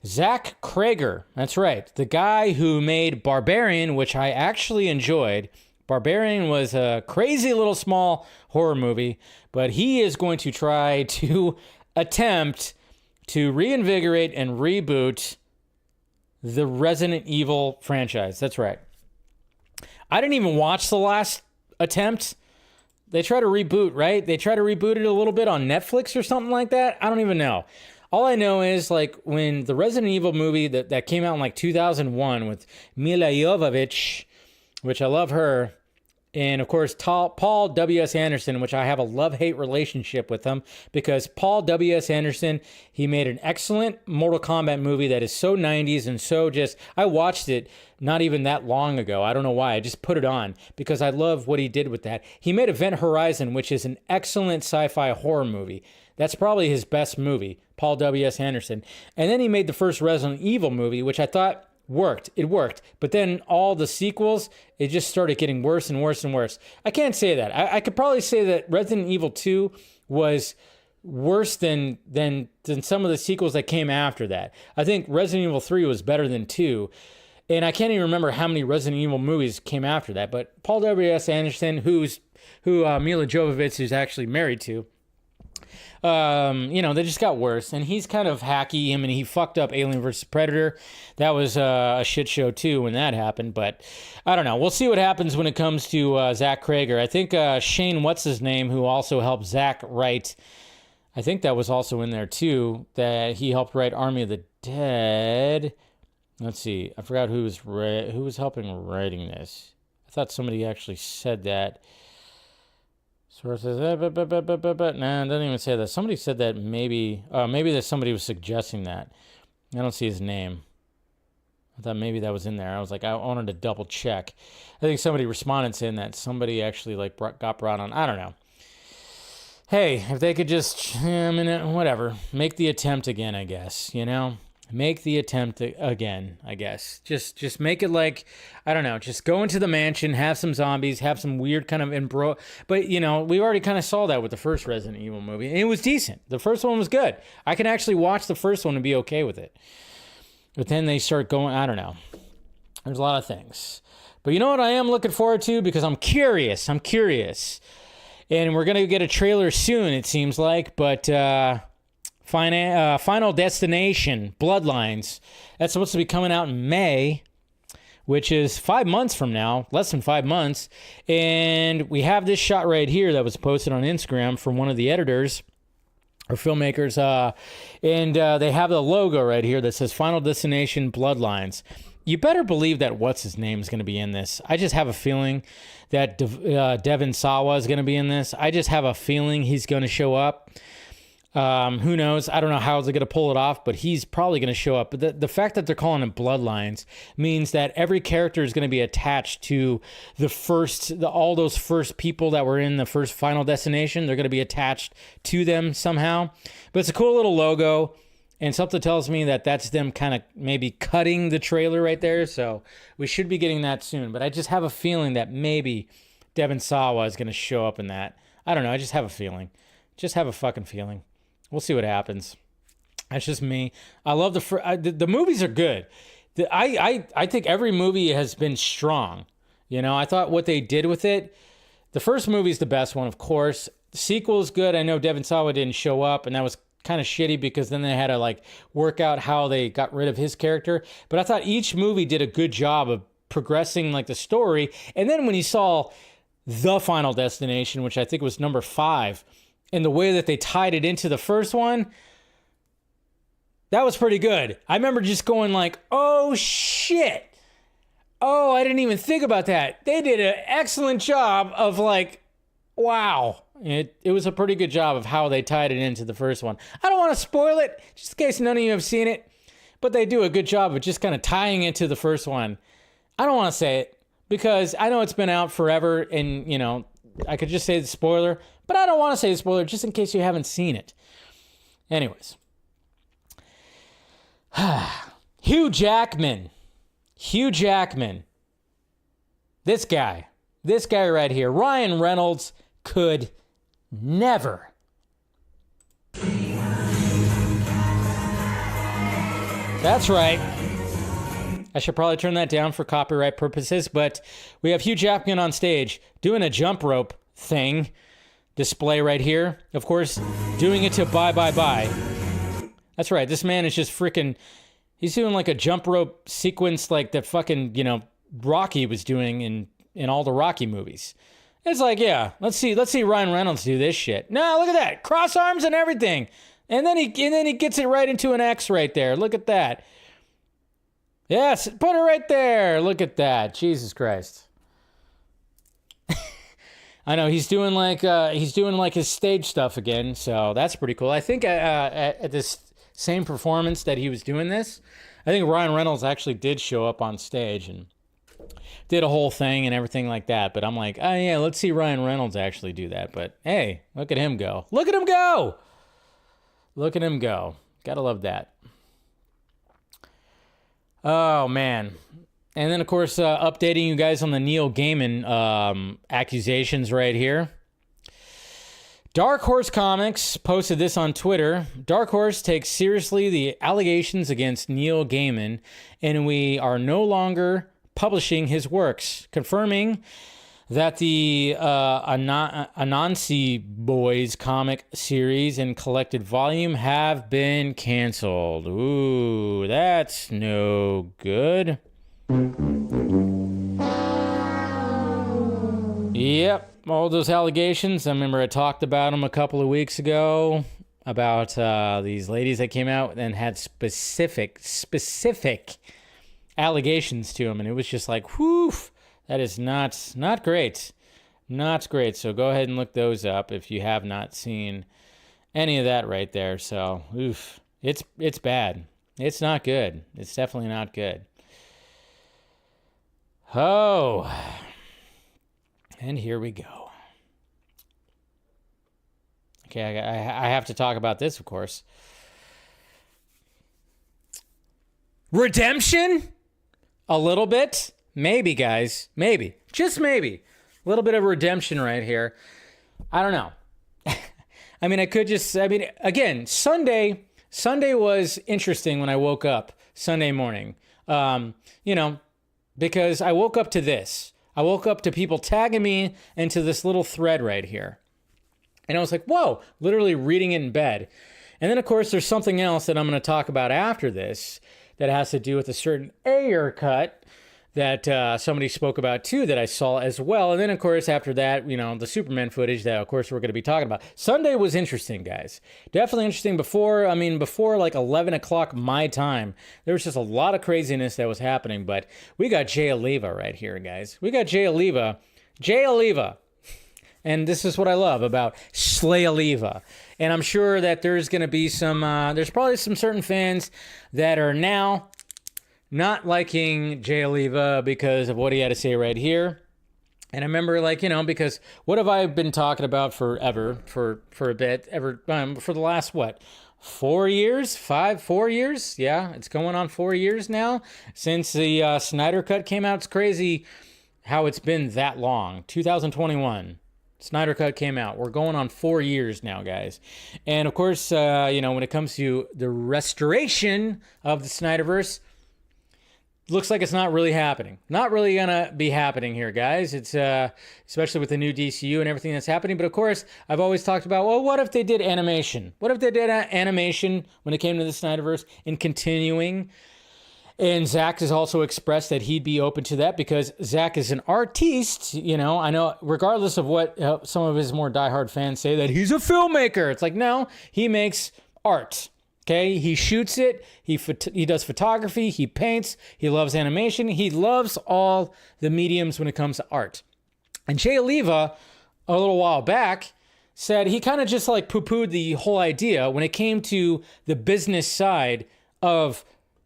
Zach Cregger. That's right. The guy who made Barbarian, which I actually enjoyed. Barbarian was a crazy little small horror movie, but he is going to try to attempt to reinvigorate and reboot the Resident Evil franchise. That's right. I didn't even watch the last attempt. They try to reboot, right? They try to reboot it a little bit on Netflix or something like that. I don't even know. All I know is, like, when the Resident Evil movie that came out in, like, 2001 with Mila Jovovich, which I love her, and, of course, Paul W.S. Anderson, which I have a love-hate relationship with him, because Paul W.S. Anderson, he made an excellent Mortal Kombat movie that is so 90s and so just... I watched it not even that long ago. I don't know why. I just put it on because I love what he did with that. He made Event Horizon, which is an excellent sci-fi horror movie. That's probably his best movie, Paul W.S. Anderson. And then he made the first Resident Evil movie, which I thought... It worked. But then all the sequels, it just started getting worse and worse and worse. I can't say that. I could probably say that Resident Evil 2 was worse than some of the sequels that came after that. I think Resident Evil 3 was better than 2. And I can't even remember how many Resident Evil movies came after that. But Paul W.S. Anderson, who Mila Jovovich is actually married to, they just got worse, and he's kind of hacky. I mean, he fucked up Alien vs. Predator. That was a shit show too when that happened, but I don't know. We'll see what happens when it comes to Zach Krager. I think Shane, what's his name, who also helped Zach write, I think that was also in there too, that he helped write Army of the Dead. Let's see. I forgot who was helping writing this. I thought somebody actually said that. Sources, nah, it doesn't even say that. Somebody said that maybe that somebody was suggesting that. I don't see his name. I thought maybe that was in there. I was like, I wanted to double check. I think somebody responded saying that somebody actually got brought on. I don't know. Hey, if they could just, whatever, make the attempt again, I guess, Make the attempt again, I guess. Just make it like, I don't know, just go into the mansion, have some zombies, have some weird kind of But, we already kind of saw that with the first Resident Evil movie, and it was decent. The first one was good. I can actually watch the first one and be okay with it. But then they start going, I don't know. There's a lot of things. But you know what I am looking forward to? Because I'm curious. And we're going to get a trailer soon, it seems like, but... Final Destination, Bloodlines. That's supposed to be coming out in May, which is 5 months from now, less than 5 months. And we have this shot right here that was posted on Instagram from one of the editors or filmmakers. And they have the logo right here that says Final Destination, Bloodlines. You better believe that what's his name is going to be in this. I just have a feeling that Devin Sawa is going to be in this. I just have a feeling he's going to show up. Who knows? I don't know how they're going to pull it off, but he's probably going to show up. But the fact that they're calling it Bloodlines means that every character is going to be attached to all those first people that were in the first Final Destination. They're going to be attached to them somehow. But it's a cool little logo, and something tells me that that's them kind of maybe cutting the trailer right there. So we should be getting that soon. But I just have a feeling that maybe Devin Sawa is going to show up in that. I don't know. I just have a feeling. Just have a fucking feeling. We'll see what happens. That's just me. I love the movies are good. I think every movie has been strong. I thought what they did with it. The first movie is the best one, of course. The sequel is good. I know Devin Sawa didn't show up, and that was kind of shitty because then they had to work out how they got rid of his character. But I thought each movie did a good job of progressing the story. And then when you saw The Final Destination, which I think was number 5. And the way that they tied it into the first one, that was pretty good. I remember just going oh shit. Oh, I didn't even think about that. They did an excellent job of wow. It was a pretty good job of how they tied it into the first one. I don't want to spoil it, just in case none of you have seen it, but they do a good job of just kind of tying it to the first one. I don't want to say it because I know it's been out forever and, I could just say the spoiler, but I don't want to say the spoiler just in case you haven't seen it. Anyways. Hugh Jackman. This guy right here. Ryan Reynolds could never. That's right. I should probably turn that down for copyright purposes, but we have Hugh Jackman on stage doing a jump rope thing display right here. Of course, doing it to Bye Bye Bye. That's right. This man is just freaking, he's doing like a jump rope sequence like that fucking, Rocky was doing in all the Rocky movies. It's like, yeah, let's see Ryan Reynolds do this shit. No, look at that. Cross arms and everything. And then he gets it right into an X right there. Look at that. Yes, put it right there. Look at that. Jesus Christ. I know he's doing like his stage stuff again, so that's pretty cool. I think at this same performance that he was doing this, I think Ryan Reynolds actually did show up on stage and did a whole thing and everything like that. But I'm like, oh yeah, let's see Ryan Reynolds actually do that. But hey, look at him go. Look at him go. Look at him go. Gotta love that. Oh man. And then, of course, updating you guys on the Neil Gaiman accusations right here. Dark Horse Comics posted this on Twitter. Dark Horse takes seriously the allegations against Neil Gaiman, and we are no longer publishing his works, confirming that the Anansi Boys comic series and collected volume have been canceled. Ooh, that's no good. Yep, all those allegations. I remember I talked about them a couple of weeks ago about these ladies that came out and had specific allegations to them, and it was just like, whew, that is not great. Not great. So go ahead and look those up if you have not seen any of that right there. So, oof, it's bad. It's not good. It's definitely not good. Oh, and here we go. Okay, I have to talk about this, of course. Redemption? A little bit? Maybe, guys. Maybe. Just maybe. A little bit of redemption right here. I don't know. I mean, again, Sunday was interesting when I woke up Sunday morning. Because I woke up to this. I woke up to people tagging me into this little thread right here. And I was like, whoa, literally reading it in bed. And then, of course, there's something else that I'm going to talk about after this that has to do with a certain Ayer cut that somebody spoke about too that I saw as well. And then, of course, after that, the Superman footage that, of course, we're going to be talking about. Sunday was interesting, guys. Definitely interesting. Before like 11 o'clock my time, there was just a lot of craziness that was happening. But we got Jay Oliva right here, guys. We got Jay Oliva. And this is what I love about Slay Oliva. And I'm sure that there's going to be there's probably some certain fans that are now not liking Jay Oliva because of what he had to say right here. And I remember, because what have I been talking about forever, for a bit, for the last, 4 years? 4 years? Yeah, it's going on 4 years now since the Snyder Cut came out. It's crazy how it's been that long. 2021. Snyder Cut came out. We're going on 4 years now, guys. And, of course, when it comes to the restoration of the Snyderverse, looks like it's not really happening. Not really gonna be happening here, guys. It's especially with the new DCU and everything that's happening. But of course, I've always talked about, well, what if they did animation? What if they did animation when it came to the Snyderverse and continuing? And Zach has also expressed that he'd be open to that because Zach is an artiste. I know regardless of what some of his more diehard fans say, that he's a filmmaker. It's like, no, he makes art. Okay, he shoots it, he does photography, he paints, he loves animation, he loves all the mediums when it comes to art. And Jay Oliva, a little while back, said he kind of just like poo-pooed the whole idea when it came to the business side of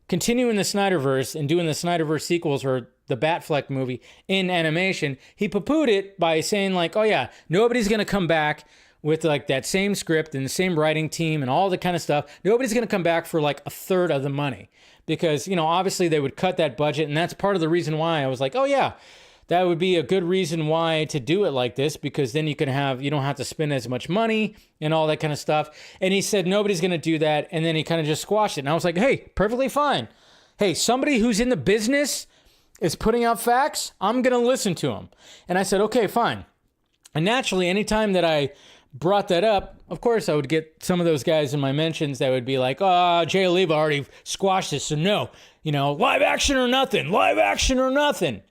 continuing the Snyderverse and doing the Snyderverse sequels or the Batfleck movie in animation. He poo-pooed it by saying like, oh yeah, nobody's going to come back with like that same script and the same writing team and all the kind of stuff. Nobody's going to come back for like a third of the money because, obviously they would cut that budget. And that's part of the reason why I was like, oh yeah, that would be a good reason why to do it like this, because then you don't have to spend as much money and all that kind of stuff. And he said, nobody's going to do that. And then he kind of just squashed it. And I was like, hey, perfectly fine. Hey, somebody who's in the business is putting out facts. I'm going to listen to them. And I said, okay, fine. And naturally, anytime that I brought that up, of course, I would get some of those guys in my mentions that would be like, oh, Jay Oliva already squashed this. So no, live action or nothing, live action or nothing.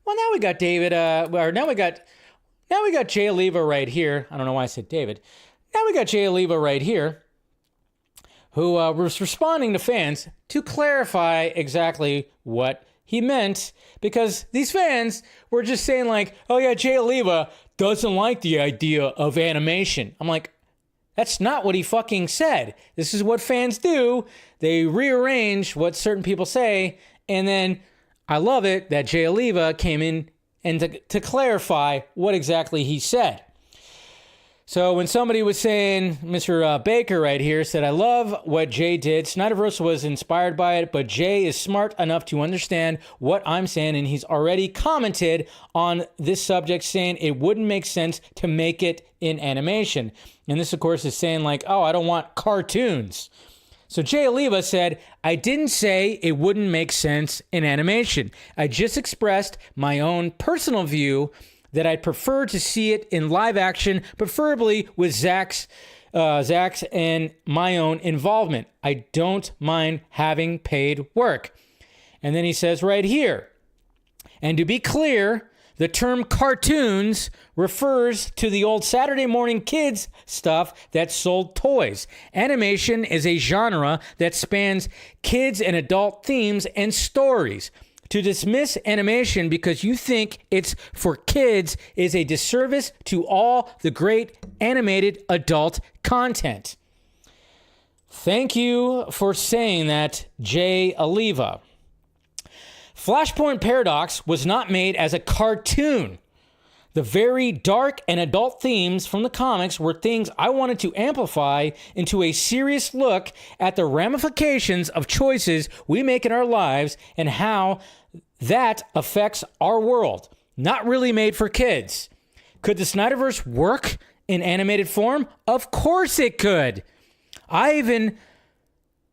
Well, now we got David, now we got Jay Oliva right here. I don't know why I said David. Now we got Jay Oliva right here, who was responding to fans to clarify exactly what he meant, because these fans were just saying like, oh yeah, Jay Oliva doesn't like the idea of animation. I'm like, that's not what he fucking said. This is what fans do. They rearrange what certain people say, and then I love it that Jay Oliva came in and to clarify what exactly he said. So when somebody was saying, Mr. Baker right here said, I love what Jay did. Snyderverse was inspired by it, but Jay is smart enough to understand what I'm saying, and he's already commented on this subject saying it wouldn't make sense to make it in animation. And this, of course, is saying like, oh, I don't want cartoons. So Jay Oliva said, I didn't say it wouldn't make sense in animation. I just expressed my own personal view that I'd prefer to see it in live action, preferably with Zach's and my own involvement. I don't mind having paid work. And then he says right here, and to be clear, the term cartoons refers to the old Saturday morning kids stuff that sold toys. Animation is a genre that spans kids and adult themes and stories. To dismiss animation because you think it's for kids is a disservice to all the great animated adult content. Thank you for saying that, Jay Oliva. Flashpoint Paradox was not made as a cartoon. The very dark and adult themes from the comics were things I wanted to amplify into a serious look at the ramifications of choices we make in our lives and how that affects our world. Not really made for kids. Could the Snyderverse work in animated form? Of course it could. I even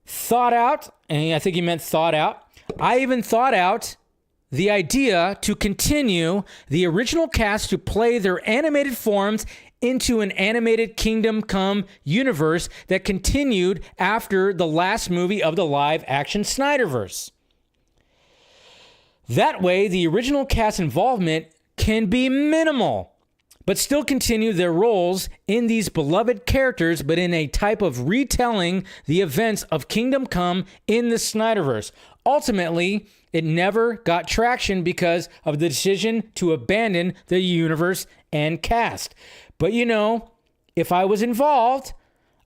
thought out, and I think he meant thought out, I even thought out the idea to continue the original cast to play their animated forms into an animated Kingdom Come universe that continued after the last movie of the live-action Snyderverse. That way, the original cast involvement can be minimal, but still continue their roles in these beloved characters, but in a type of retelling the events of Kingdom Come in the Snyderverse. Ultimately, it never got traction because of the decision to abandon the universe and cast. But if I was involved,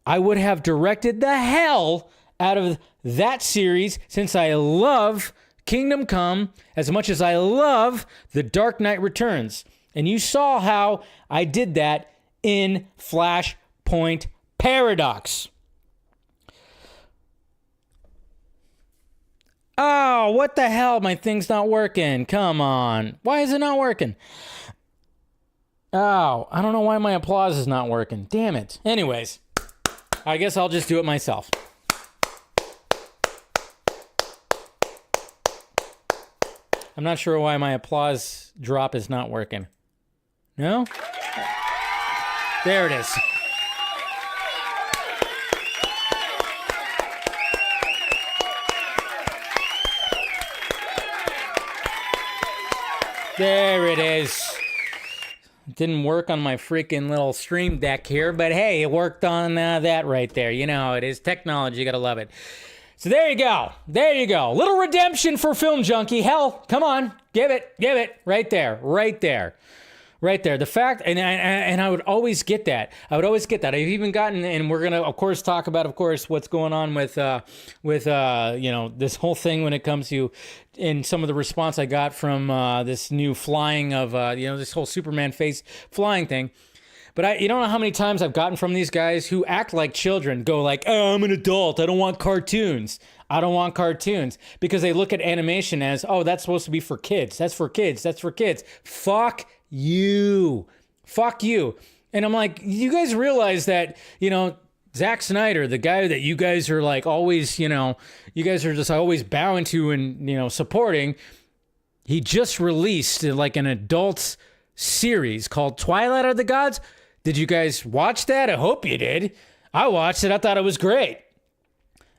I would have directed the hell out of that series, since I love Kingdom Come as much as I love The Dark Knight Returns. And you saw how I did that in Flashpoint Paradox. Oh, what the hell? My thing's not working. Come on. Why is it not working? Oh, I don't know why my applause is not working. Damn it. Anyways, I guess I'll just do it myself. I'm not sure why my applause drop is not working. No? There it is. There it is. Didn't work on my freaking little stream deck here, but hey, it worked on that right there. You know how it is. Technology, you gotta love it. So there you go. There you go. Little redemption for Film Junkie. Hell, come on. Give it. Right there. The fact, and I would always get that. I've even gotten, and we're gonna, of course, talk about, of course, what's going on with this whole thing when it comes to, in some of the response I got from this new flying of, this whole Superman face flying thing. But you don't know how many times I've gotten from these guys who act like children, go like, oh, I'm an adult, I don't want cartoons. Because they look at animation as, oh, that's supposed to be for kids. That's for kids. Fuck you. And I'm like, you guys realize that, Zack Snyder, the guy that you guys are like always, you guys are just always bowing to and, supporting, he just released like an adult series called Twilight of the Gods. Did you guys watch that? I hope you did. I watched it. I thought it was great.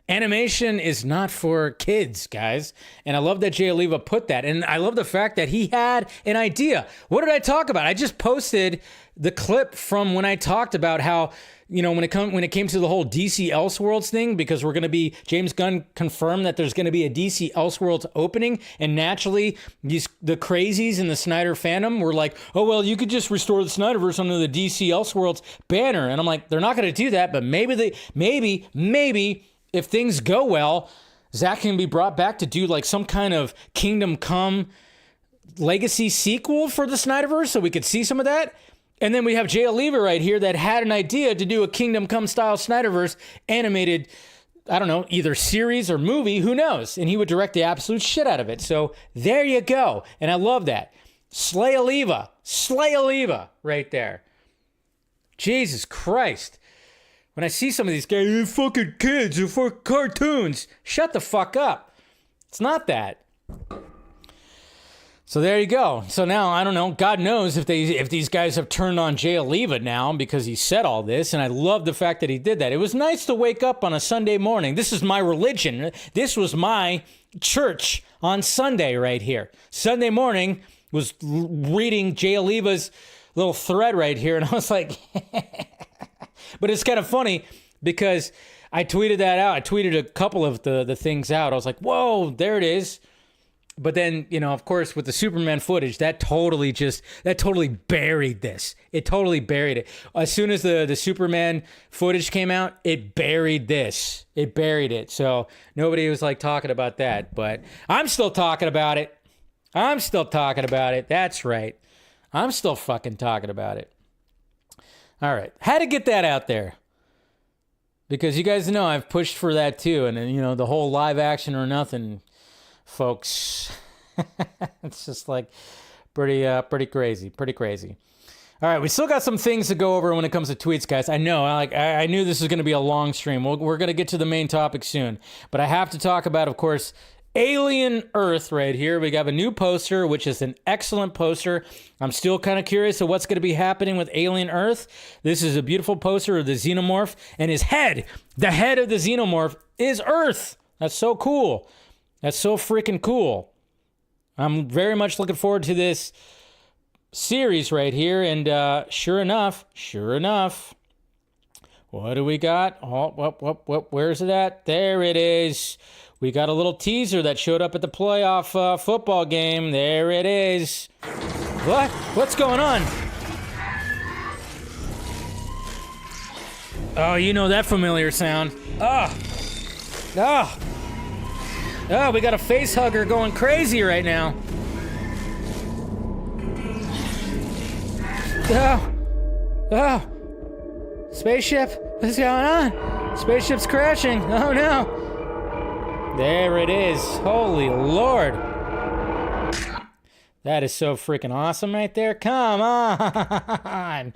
Animation is not for kids, guys. And I love that Jay Oliva put that. And I love the fact that he had an idea. What did I talk about? I just posted the clip from when I talked about how, when it came to the whole DC Elseworlds thing, because we're going to be, James Gunn confirmed that there's going to be a DC Elseworlds opening. And naturally, the crazies in the Snyder fandom were like, oh, well, you could just restore the Snyderverse under the DC Elseworlds banner. And I'm like, they're not going to do that. But maybe if things go well, Zack can be brought back to do like some kind of Kingdom Come legacy sequel for the Snyderverse, so we could see some of that. And then we have Jay Oliva right here that had an idea to do a Kingdom Come style Snyderverse animated, I don't know, either series or movie, who knows? And he would direct the absolute shit out of it. So there you go. And I love that. Slay Oliva right there. Jesus Christ. When I see some of these guys, they're fucking kids, they're for cartoons. Shut the fuck up. It's not that. So there you go. So now, I don't know, God knows if these guys have turned on Jay Oliva now because he said all this, and I love the fact that he did that. It was nice to wake up on a Sunday morning. This is my religion. This was my church on Sunday right here. Sunday morning was reading Jay Oliva's little thread right here, and I was like... But it's kind of funny because I tweeted that out. I tweeted a couple of the things out. I was like, whoa, there it is. But then, of course, with the Superman footage, that totally buried this. It totally buried it. As soon as the Superman footage came out, it buried this. It buried it. So nobody was like talking about that. But I'm still talking about it. That's right. I'm still fucking talking about it. All right. Had to get that out there. Because you guys know I've pushed for that too. And then, the whole live action or nothing, folks. It's just like pretty crazy. All right. We still got some things to go over when it comes to tweets, guys. I know. I knew this was going to be a long stream. We're going to get to the main topic soon. But I have to talk about, of course, Alien Earth right here. We got a new poster, which is an excellent poster. I'm still kind of curious of what's going to be happening with Alien Earth. This is a beautiful poster of the xenomorph, and his head, the head of the xenomorph, is Earth. That's so cool. That's so freaking cool. I'm very much looking forward to this series right here, and sure enough, what do we got? Oh, where's it at? There it is. We got a little teaser that showed up at the playoff football game. There it is. What? What's going on? Oh, you know that familiar sound. Oh, we got a face hugger going crazy right now. Oh. Spaceship? What's going on? Spaceship's crashing. Oh, no. There it is. Holy Lord. That is so freaking awesome right there. Come on.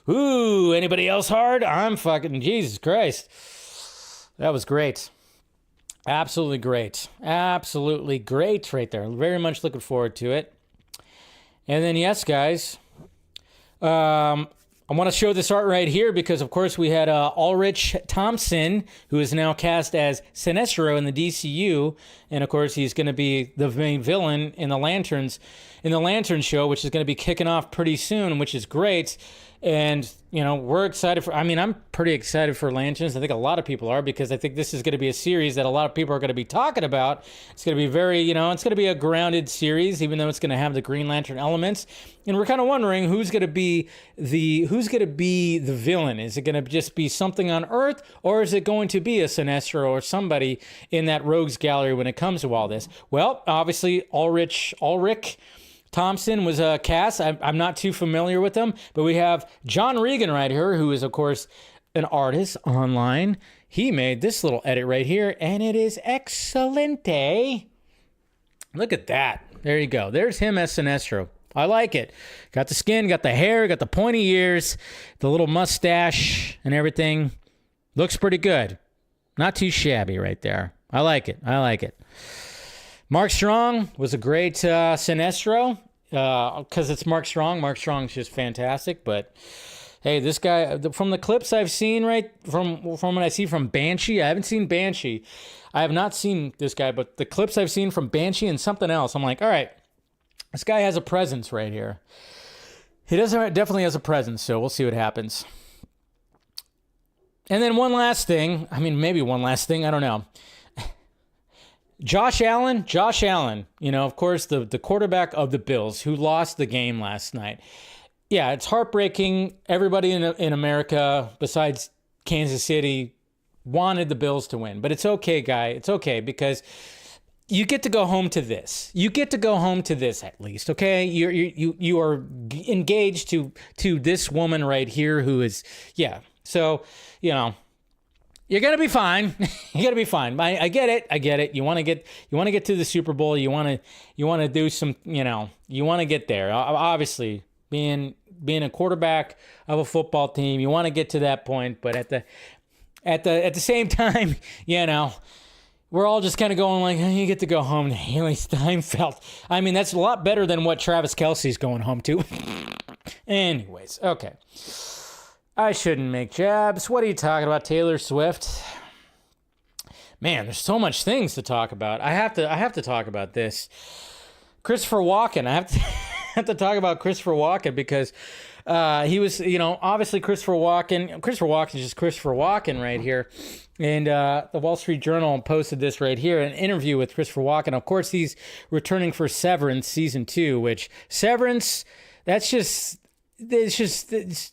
Ooh, anybody else hard? I'm fucking Jesus Christ. That was great. Absolutely great. Absolutely great right there. Very much looking forward to it. And then, yes, guys, I want to show this art right here because, of course, we had Ulrich Thompson, who is now cast as Sinestro in the DCU, and, of course, he's going to be the main villain in the Lantern show, which is going to be kicking off pretty soon, which is great. And, we're excited I'm pretty excited for Lanterns. I think a lot of people are because I think this is going to be a series that a lot of people are going to be talking about. It's going to be very, it's going to be a grounded series, even though it's going to have the Green Lantern elements. And we're kind of wondering who's going to be the villain. Is it going to just be something on Earth, or is it going to be a Sinestro or somebody in that rogues gallery when it comes to all this? Well, obviously, Ulrich Thompson was a cast. I'm not too familiar with them, but we have John Regan right here, who is, of course, an artist online. He made this little edit right here, and it is excelente. Look at that. There you go. There's him as Sinestro. I like it. Got the skin, got the hair, got the pointy ears, the little mustache and everything. Looks pretty good. Not too shabby right there. I like it. Mark Strong was a great Sinestro because it's Mark Strong. Mark Strong's just fantastic. But hey, this guy, from the clips I've seen, from what I see from Banshee, I haven't seen Banshee. I have not seen this guy, but the clips I've seen from Banshee and something else, I'm like, all right, this guy has a presence right here. He definitely has a presence, so we'll see what happens. And then one last thing, I don't know. Josh Allen, of course, the quarterback of the Bills who lost the game last night. Yeah, it's heartbreaking. Everybody in America, besides Kansas City, wanted the Bills to win. But it's okay, guy. It's okay because you get to go home to this. You get to go home to this at least, okay? You are engaged to this woman right here who is, yeah. So, you're gonna be fine. You're gonna be fine. I get it. You want to get to the Super Bowl. You want to do some. You want to get there. Obviously, being a quarterback of a football team, you want to get to that point. But at the same time, we're all just kind of going like, you get to go home to Haley Steinfeld. I mean, that's a lot better than what Travis Kelce's going home to. Anyways, okay. I shouldn't make jabs. What are you talking about, Taylor Swift? Man, there's so much things to talk about. I have to talk about this. Christopher Walken. I have to talk about Christopher Walken because he was, obviously Christopher Walken. Christopher Walken is just Christopher Walken right here. And the Wall Street Journal posted this right here, an interview with Christopher Walken. Of course, he's returning for Severance Season 2, which Severance, it's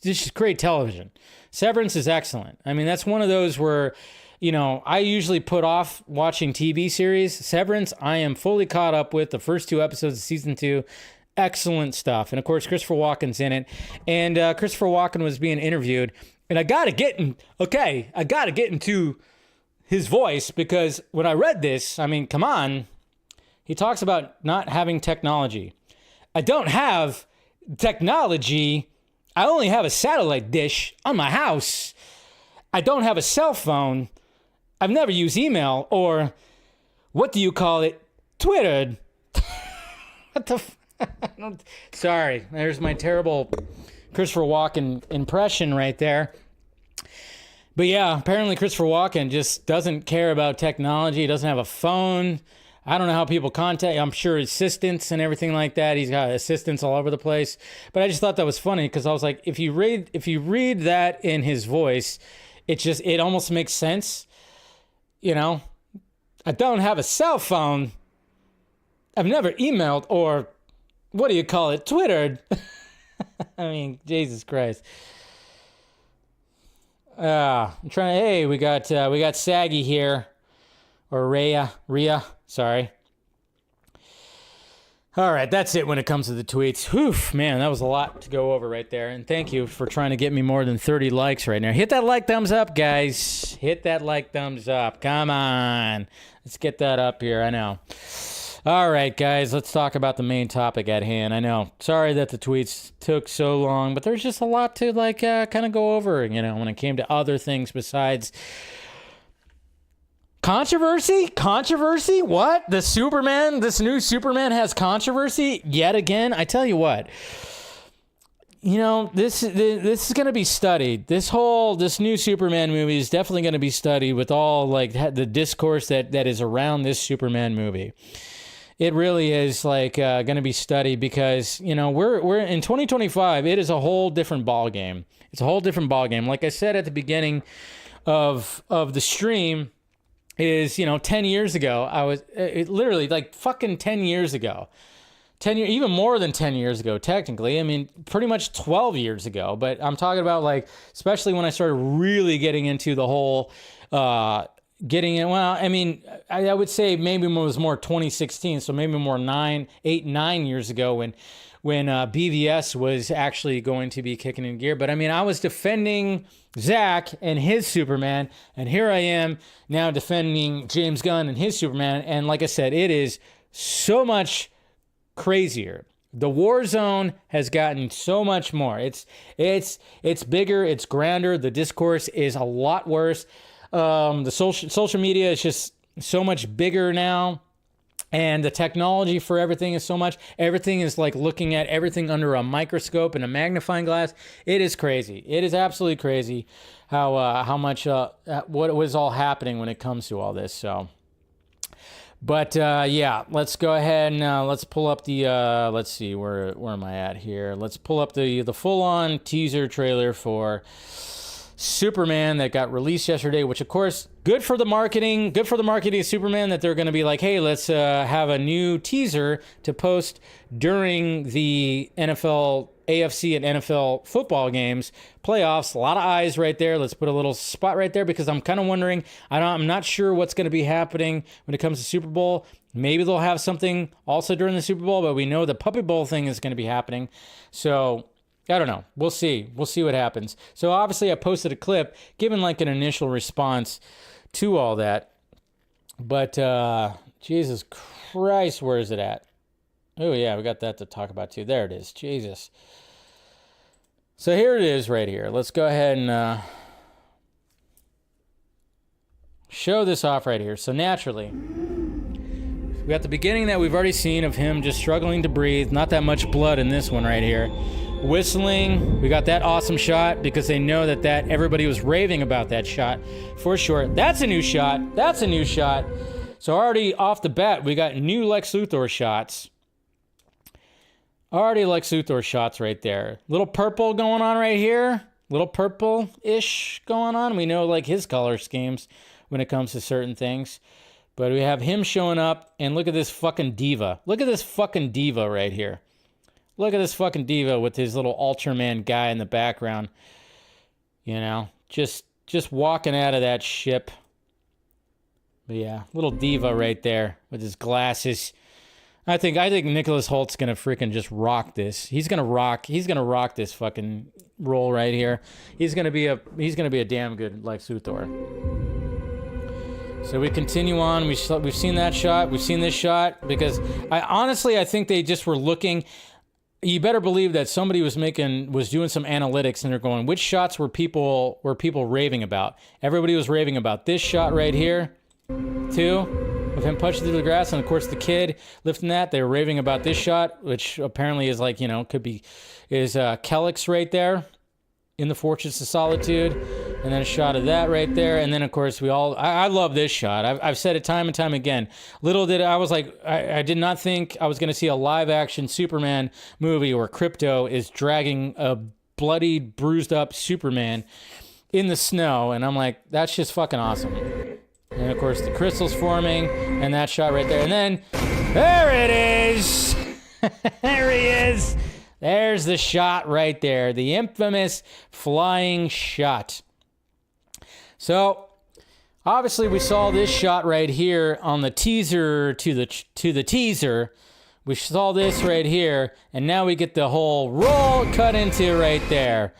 just great television. Severance is excellent. I mean, that's one of those where, I usually put off watching TV series. Severance, I am fully caught up with the first 2 episodes of Season 2. Excellent stuff. And of course, Christopher Walken's in it. And Christopher Walken was being interviewed. And I got to get into his voice because when I read this, I mean, come on. He talks about not having technology. I don't have technology. I only have a satellite dish on my house. I don't have a cell phone. I've never used email or what do you call it? Twitter. What the Sorry, there's my terrible Christopher Walken impression right there. But yeah, apparently Christopher Walken just doesn't care about technology. He doesn't have a phone. I don't know how people contact. I'm sure assistants and everything like that. He's got assistants all over the place. But I just thought that was funny because I was like, if you read that in his voice, it almost makes sense. I don't have a cell phone. I've never emailed or what do you call it? Twittered. I mean, Jesus Christ. I'm trying to. Hey, we got Saggy here, or Rhea. Sorry. All right, that's it when it comes to the tweets. Whew, man, that was a lot to go over right there. And thank you for trying to get me more than 30 likes right now. Hit that like thumbs up, guys. Hit that like thumbs up. Come on. Let's get that up here. I know. All right, guys, let's talk about the main topic at hand. I know. Sorry that the tweets took so long, but there's just a lot to kind of go over, when it came to other things besides controversy? What? This new Superman has controversy yet again? I tell you what. This is going to be studied. This new Superman movie is definitely going to be studied with all the discourse that is around this Superman movie. It really is going to be studied because, we're in 2025. It is a whole different ball game. It's a whole different ball game. Like I said at the beginning of the stream is, 10 years ago, literally fucking 10 years ago, even more than 10 years ago, technically. I mean, pretty much 12 years ago, but I'm talking about especially when I started really getting into the whole, I would say maybe it was more 2016, so maybe more 9 years ago when BVS was actually going to be kicking in gear. But I mean, I was defending Zack and his Superman, and here I am now defending James Gunn and his Superman. And like I said, it is so much crazier. The war zone has gotten so much more. It's bigger, it's grander. The discourse is a lot worse. The social media is just so much bigger now. And the technology for everything is so much. Everything is like looking at everything under a microscope and a magnifying glass. It is crazy. It is absolutely crazy how much what was all happening when it comes to all this. So, but yeah, let's go ahead and let's pull up the let's see, where am I at here? Let's pull up the full-on teaser trailer for Superman that got released yesterday, which of course, good for the marketing of Superman, that they're going to be like, hey, let's have a new teaser to post during the NFL, AFC and NFL football games, playoffs. A lot of eyes right there. Let's put a little spot right there, because I'm kind of wondering, I'm not sure what's going to be happening when it comes to Super Bowl. Maybe they'll have something also during the Super Bowl, but we know the Puppy Bowl thing is going to be happening. So I don't know. We'll see. We'll see what happens. So obviously I posted a clip giving like an initial response to all that. But Jesus Christ, where is it at? Oh yeah, we got that to talk about too. There it is. Jesus. So here it is right here. Let's go ahead and show this off right here. So naturally, we got the beginning that we've already seen of him just struggling to breathe. Not that much blood in this one right here. Whistling. We got that awesome shot because they know that everybody was raving about that shot for sure. That's a new shot. That's a new shot. So already off the bat, we got new Lex Luthor shots. Already Lex Luthor shots right there. Little purple going on right here. Little purple-ish going on. We know like his color schemes when it comes to certain things. But we have him showing up, and look at this fucking diva. Look at this fucking diva right here. Look at this fucking diva with his little Ultraman guy in the background. You know, just walking out of that ship. But yeah, little diva right there with his glasses. I think Nicholas Holt's gonna freaking just rock this. He's gonna rock this fucking role right here. He's gonna be a damn good Lex Luthor. So we continue on. We've seen that shot. We've seen this shot because I think they just were looking. You better believe that somebody was doing some analytics, and they're going, which shots were people raving about? Everybody was raving about this shot right here, too, of him punching through the grass, and of course the kid lifting that. They were raving about this shot, which apparently is like, is Kellex right there in the Fortress of Solitude, and then a shot of that right there, and then of course I love this shot. I've said it time and time again. Little did I was like, I did not think I was going to see a live action Superman movie where Krypto is dragging a bloodied, bruised up Superman in the snow, and I'm like, that's just fucking awesome. And of course the crystals forming, and that shot right there, and then there it is. There he is. There's the shot right there, the infamous flying shot. So, obviously we saw this shot right here on the teaser to the teaser. We saw this right here, and now we get the whole roll cut into right there.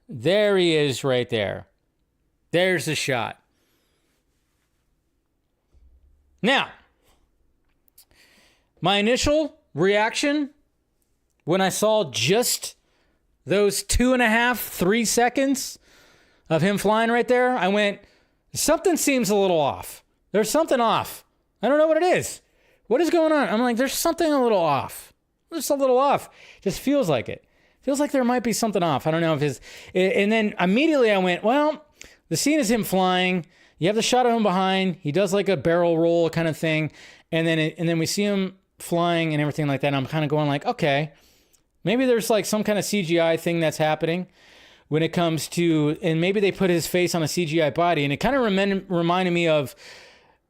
There he is right there. There's the shot. Now, my initial reaction when I saw just those 2.5, 3 seconds of him flying right there, I went, something seems a little off. There's something off. I don't know what it is. What is going on? I'm like, there's something a little off. Just a little off. Just feels like it. Feels like there might be something off. I don't know if and then immediately I went, well, the scene is him flying. You have the shot of him behind. He does like a barrel roll kind of thing. And then we see him flying and everything like that. And I'm kind of going like, okay, maybe there's like some kind of CGI thing that's happening when it comes to, and maybe they put his face on a CGI body. And it kind of reminded me of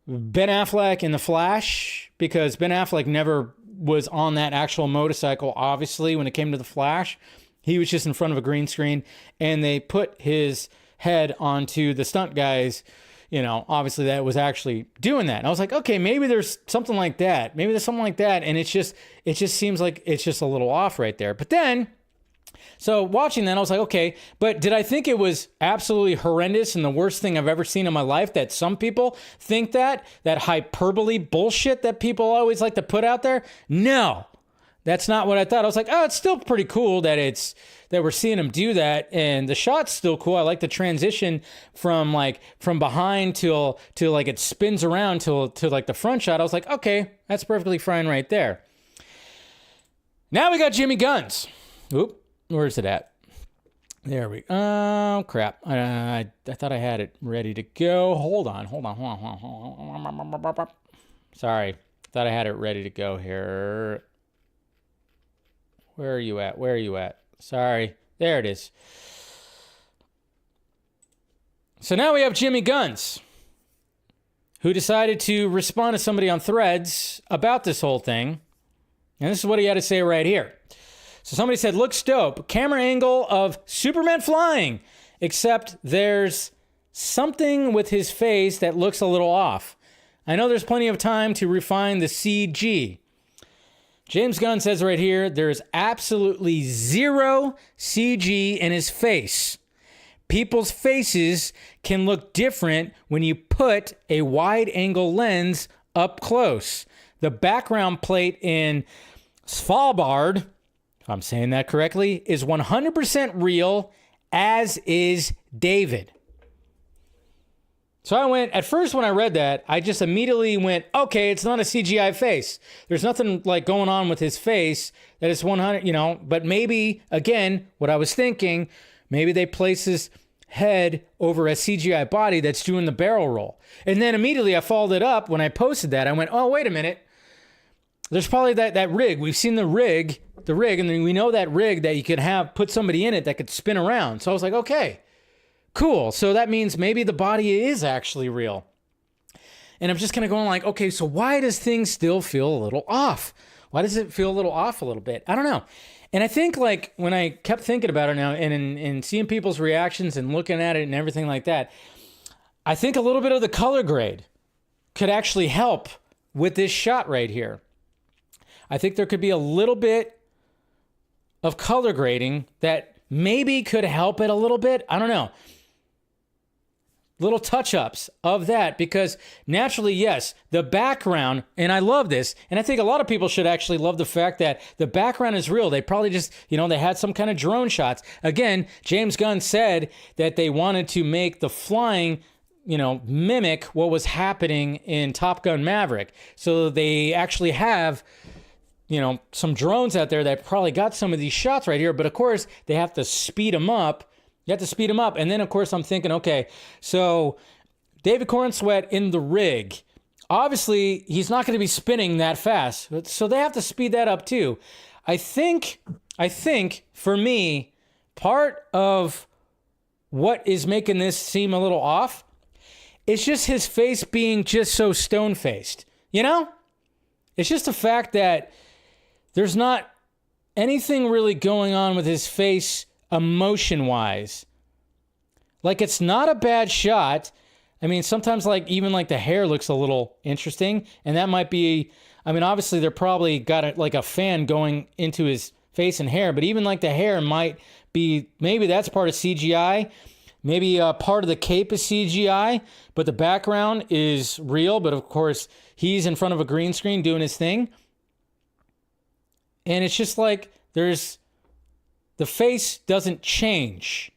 Ben Affleck in The Flash, because Ben Affleck never was on that actual motorcycle, obviously, when it came to The Flash. He was just in front of a green screen, and they put his head onto the stunt guys, obviously that was actually doing that. And I was like, okay, maybe there's something like that. Maybe there's something like that. And it just seems like it's just a little off right there. But then, so watching that, I was like, okay, but did I think it was absolutely horrendous and the worst thing I've ever seen in my life? That some people think that hyperbole bullshit that people always like to put out there? No, That's not what I thought. I was like, oh, it's still pretty cool that we're seeing him do that, and the shot's still cool. I like the transition from behind till like it spins around to like the front shot. I was like, okay, that's perfectly fine right there. Now we got Jimmy Guns. Oop, where's it at? There we go. Oh, crap. I thought I had it ready to go. Hold on. Sorry. Thought I had it ready to go here. Where are you at? Sorry. There it is. So now we have Jimmy Guns, who decided to respond to somebody on Threads about this whole thing. And this is what he had to say right here. So somebody said, looks dope. Camera angle of Superman flying. Except there's something with his face that looks a little off. I know there's plenty of time to refine the CG. James Gunn says right here, there's absolutely zero CG in his face. People's faces can look different when you put a wide angle lens up close. The background plate in Svalbard, if I'm saying that correctly, is 100% real, as is David. So I went, at first when I read that, I just immediately went, okay, it's not a CGI face. There's nothing like going on with his face that is 100, but maybe, again, what I was thinking, maybe they place his head over a CGI body that's doing the barrel roll. And then immediately I followed it up when I posted that. I went, oh, wait a minute. There's probably that rig. We've seen the rig, and then we know that rig that you could put somebody in it that could spin around. So I was like, okay, cool. So that means maybe the body is actually real. And I'm just kind of going like, okay, so why does things still feel a little off? Why does it feel a little off a little bit? I don't know. And I think like when I kept thinking about it now and in seeing people's reactions and looking at it and everything like that, I think a little bit of the color grade could actually help with this shot right here. I think there could be a little bit of color grading that maybe could help it a little bit. I don't know. Little touch-ups of that, because naturally, yes, the background, and I love this, and I think a lot of people should actually love the fact that the background is real. They probably just, they had some kind of drone shots. Again, James Gunn said that they wanted to make the flying, mimic what was happening in Top Gun Maverick. So they actually have some drones out there that probably got some of these shots right here, but of course they have to speed them up. You have to speed them up. And then of course I'm thinking, okay, so David Cornsweet in the rig, obviously he's not going to be spinning that fast. So they have to speed that up too. I think for me, part of what is making this seem a little off is just his face being just so stone-faced. It's just the fact that there's not anything really going on with his face emotion-wise. Like, it's not a bad shot. I mean, sometimes even the hair looks a little interesting, and that might be, obviously they're probably got a fan going into his face and hair, but even the hair might be, maybe that's part of CGI. Maybe part of the cape is CGI, but the background is real, but of course he's in front of a green screen doing his thing. And it's just the face doesn't change.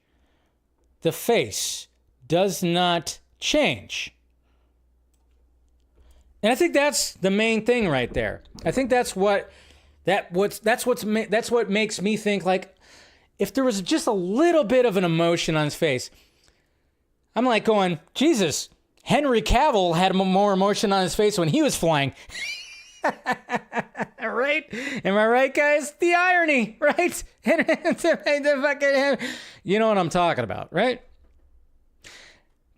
The face does not change. And I think that's the main thing right there. I think that's what makes me think if there was just a little bit of an emotion on his face. I'm going, Jesus, Henry Cavill had more emotion on his face when he was flying. Right? Am I right, guys? The irony, right? You know what I'm talking about, right?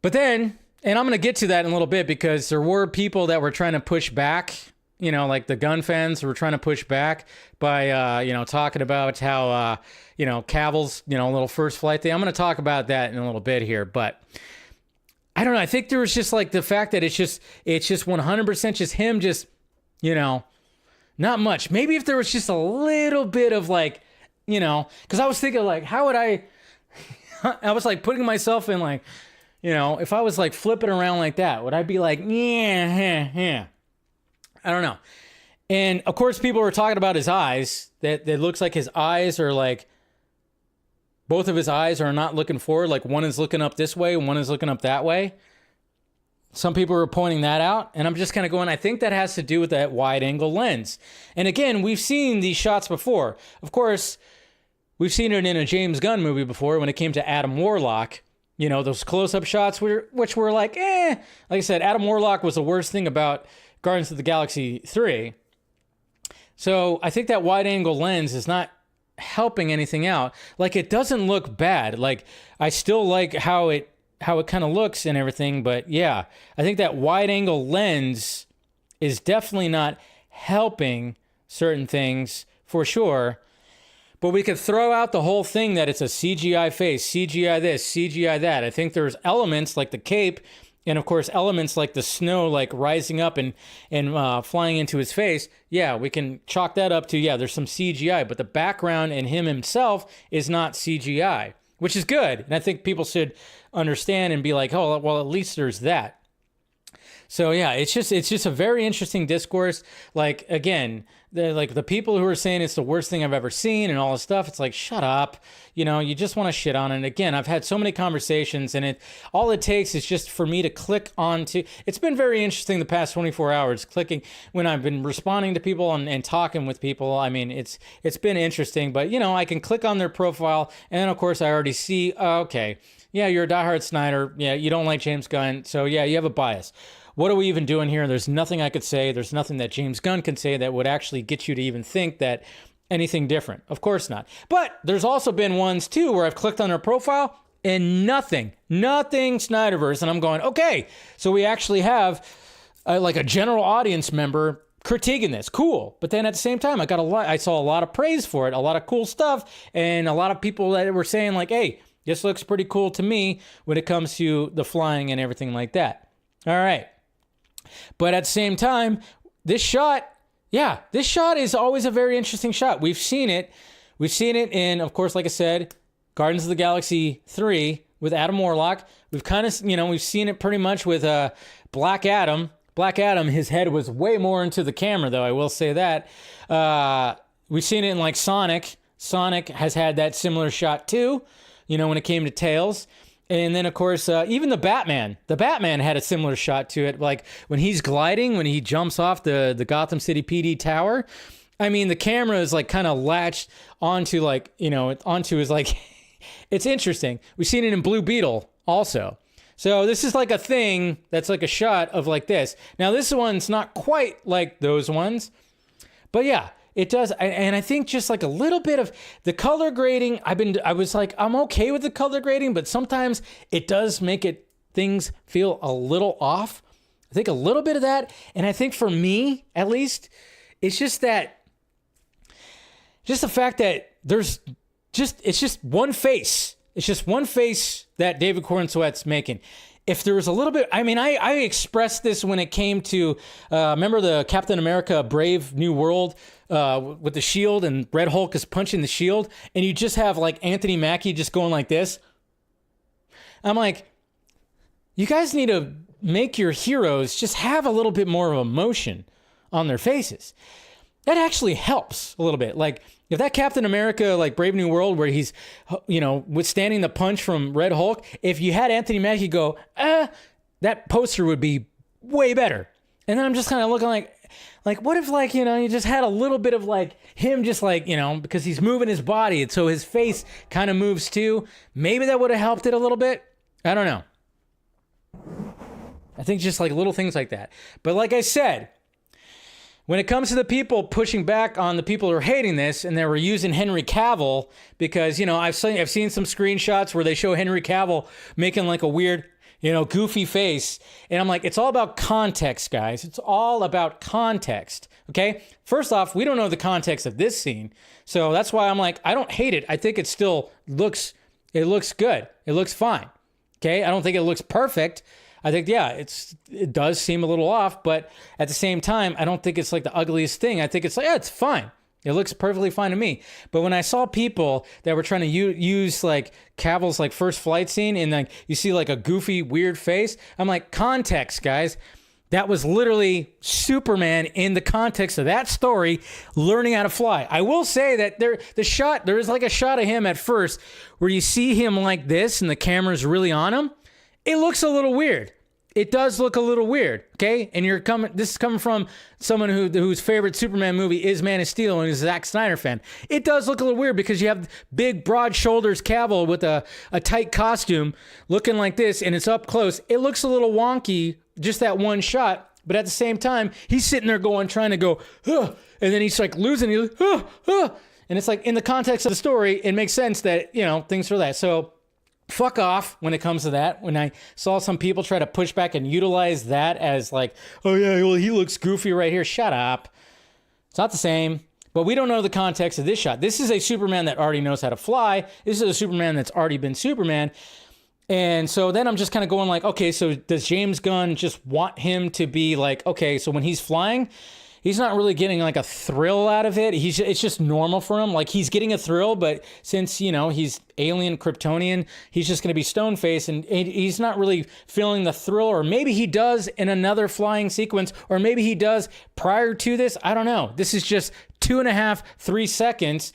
But then, and I'm going to get to that in a little bit, because there were people that were trying to push back, the Gunn fans were trying to push back by, talking about how, Cavill's, little first flight thing. I'm going to talk about that in a little bit here, but I don't know. I think there was just the fact that it's just 100% just him, just, not much. Maybe if there was just a little bit of because I was thinking how would I was putting myself in if I was flipping around like that, would I be yeah. I don't know. And of course, people were talking about his eyes. That looks like his eyes are like, both of his eyes are not looking forward. Like one is looking up this way, one is looking up that way. Some people were pointing that out. And I'm just kind of going, I think that has to do with that wide angle lens. And again, we've seen these shots before. Of course, we've seen it in a James Gunn movie before when it came to Adam Warlock. You know, those close-up shots which were like, Like I said, Adam Warlock was the worst thing about Guardians of the Galaxy 3. So I think that wide-angle lens is not helping anything out. Like, it doesn't look bad. Like, I still like how it kind of looks and everything. But yeah, I think that wide-angle lens is definitely not helping certain things for sure. But we could throw out the whole thing that it's a CGI face, CGI this, CGI that. I think there's elements like the cape, and of course elements like the snow like rising up and flying into his face. Yeah, we can chalk that up to, yeah, there's some CGI, but the background and him himself is not CGI, which is good. And I think people should understand and be like, oh, well, at least there's that. So yeah, it's just a very interesting discourse. Like, again, the people who are saying it's the worst thing I've ever seen and all this stuff, it's like, shut up. You know, you just want to shit on it. And again, I've had so many conversations, and all it takes is just for me to click onto. It's been very interesting the past 24 hours clicking when I've been responding to people and talking with people. I mean, it's been interesting, but you know, I can click on their profile, and then of course I already see, okay, yeah, you're a diehard Snyder. Yeah, you don't like James Gunn, so yeah, you have a bias. What are we even doing here? There's nothing I could say. There's nothing that James Gunn can say that would actually get you to even think that anything different. Of course not. But there's also been ones too where I've clicked on their profile and nothing Snyderverse. And I'm going, okay, so we actually have like a general audience member critiquing this. Cool. But then at the same time, I saw a lot of praise for it, a lot of cool stuff, and a lot of people that were saying like, hey, this looks pretty cool to me when it comes to the flying and everything like that. All right. But at the same time, this shot is always a very interesting shot. We've seen it in, of course, like I said, Guardians of the Galaxy 3 with Adam Warlock. We've kind of, we've seen it pretty much with Black Adam. Black Adam, his head was way more into the camera, though, I will say that. We've seen it in, like, Sonic. Sonic has had that similar shot, too, when it came to Tails. And then, of course, even the Batman had a similar shot to it. Like when he's gliding, when he jumps off the Gotham City PD tower, I mean, the camera is like kind of latched onto like, onto his like, it's interesting. We've seen it in Blue Beetle also. So this is like a thing that's like a shot of like this. Now this one's not quite like those ones, but yeah. It does, and I think just like a little bit of the color grading, I was like, I'm okay with the color grading, but sometimes it does make things feel a little off. I think a little bit of that, and I think for me, at least, it's just the fact that it's just one face. It's just one face that David Corenswet's making. If there was a little bit, I mean, I expressed this when it came to, remember the Captain America Brave New World with the shield and Red Hulk is punching the shield and you just have like Anthony Mackie just going like this. I'm like, you guys need to make your heroes just have a little bit more of emotion on their faces. That actually helps a little bit. Like if that Captain America, like Brave New World, where he's, withstanding the punch from Red Hulk, if you had Anthony Mackie go, that poster would be way better. And then I'm just kind of looking like, what if like, you just had a little bit of like him just like, because he's moving his body. And so his face kind of moves too. Maybe that would have helped it a little bit. I don't know. I think just like little things like that. But like I said, when it comes to the people pushing back on the people who are hating this, and they were using Henry Cavill, because, I've seen some screenshots where they show Henry Cavill making like a weird, goofy face. And I'm like, it's all about context, guys. It's all about context, okay? First off, we don't know the context of this scene. So that's why I'm like, I don't hate it. I think it still looks good. It looks fine, okay? I don't think it looks perfect. I think, yeah, it does seem a little off, but at the same time, I don't think it's like the ugliest thing. I think it's like, yeah, it's fine. It looks perfectly fine to me. But when I saw people that were trying to use like Cavill's like first flight scene and like you see like a goofy, weird face, I'm like, context, guys. That was literally Superman in the context of that story learning how to fly. I will say that there is like a shot of him at first where you see him like this and the camera's really on him. It looks a little weird. It does look a little weird, okay? And this is coming from someone whose favorite Superman movie is Man of Steel and is a Zack Snyder fan. It does look a little weird because you have big, broad shoulders Cavill with a tight costume looking like this, and it's up close. It looks a little wonky, just that one shot, but at the same time, he's sitting there trying to go, huh, and then he's like losing, he's like, huh, huh. And it's like, in the context of the story, it makes sense that, things are that. So, fuck off when it comes to that. When I saw some people try to push back and utilize that as like, oh yeah, well, he looks goofy right here. Shut up. It's not the same. But we don't know the context of this shot. This is a Superman that already knows how to fly. This is a Superman that's already been Superman. And so then I'm just kind of going like, okay, so does James Gunn just want him to be like, okay, so when he's flying, he's not really getting like a thrill out of it. It's just normal for him. Like he's getting a thrill, but since, he's alien Kryptonian, he's just going to be stone-faced and he's not really feeling the thrill, or maybe he does in another flying sequence, or maybe he does prior to this. I don't know. This is just 2.5, 3 seconds.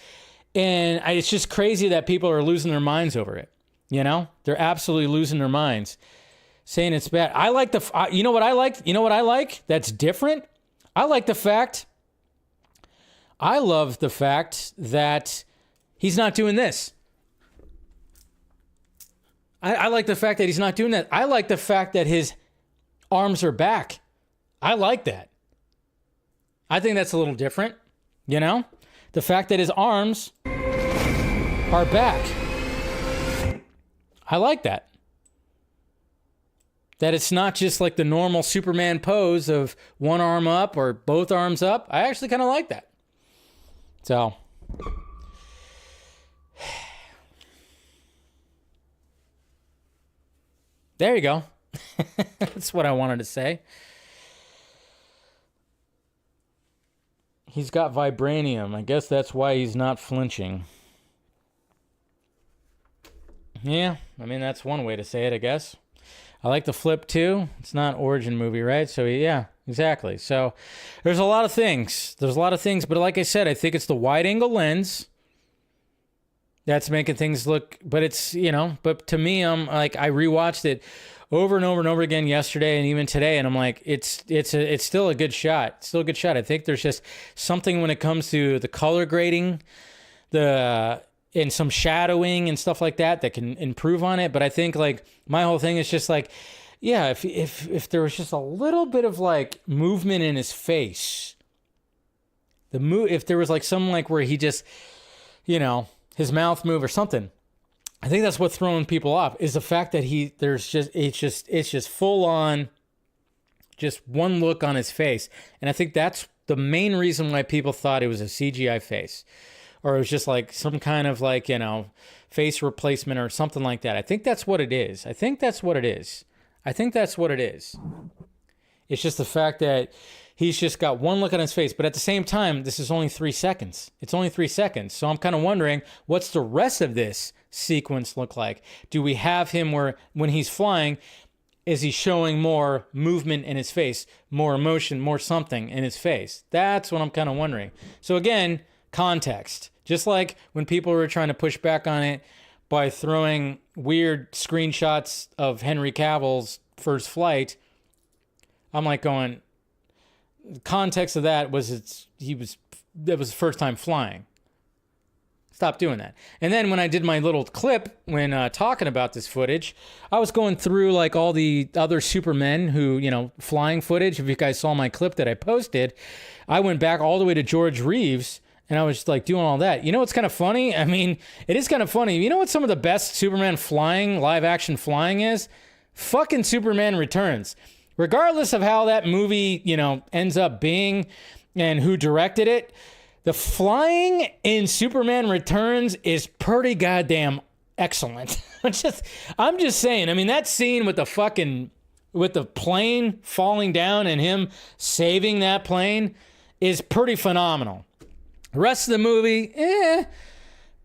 And it's just crazy that people are losing their minds over it. They're absolutely losing their minds saying it's bad. I like you know what I like? You know what I like? That's different. I love the fact that he's not doing this. I like the fact that he's not doing that. I like the fact that his arms are back. I like that. I think that's a little different, The fact that his arms are back. I like that. That it's not just like the normal Superman pose of one arm up or both arms up. I actually kind of like that. So, there you go. That's what I wanted to say. He's got vibranium. I guess that's why he's not flinching. Yeah, that's one way to say it, I guess. I like the flip too. It's not an origin movie, right? So yeah, exactly. So there's a lot of things. But like I said, I think it's the wide angle lens that's making things look, but it's, but to me, I'm like, I rewatched it over and over and over again yesterday and even today. And I'm like, it's still a good shot. It's still a good shot. I think there's just something when it comes to the color grading, and some shadowing and stuff like that can improve on it. But I think like my whole thing is just like, yeah, if there was just a little bit of like movement in his face, if there was like some like where he just, his mouth move or something. I think that's what's throwing people off is the fact that it's just full on, just one look on his face. And I think that's the main reason why people thought it was a CGI face. Or it was just like some kind of like, face replacement or something like that. I think that's what it is. It's just the fact that he's just got one look on his face. But at the same time, this is only 3 seconds. It's only 3 seconds. So I'm kind of wondering, what's the rest of this sequence look like? Do we have him where when he's flying, is he showing more movement in his face, more emotion, more something in his face? That's what I'm kind of wondering. So again, context. Just like when people were trying to push back on it by throwing weird screenshots of Henry Cavill's first flight, I'm like going, the context of that was that was the first time flying. Stop doing that. And then when I did my little clip when talking about this footage, I was going through like all the other Supermen who, flying footage. If you guys saw my clip that I posted, I went back all the way to George Reeves. And I was just like doing all that. What's kind of funny? It is kind of funny. You know what some of the best Superman flying, live action flying is? Fucking Superman Returns. Regardless of how that movie, ends up being and who directed it, the flying in Superman Returns is pretty goddamn excellent. I'm just saying. That scene with the plane falling down and him saving that plane is pretty phenomenal. The rest of the movie,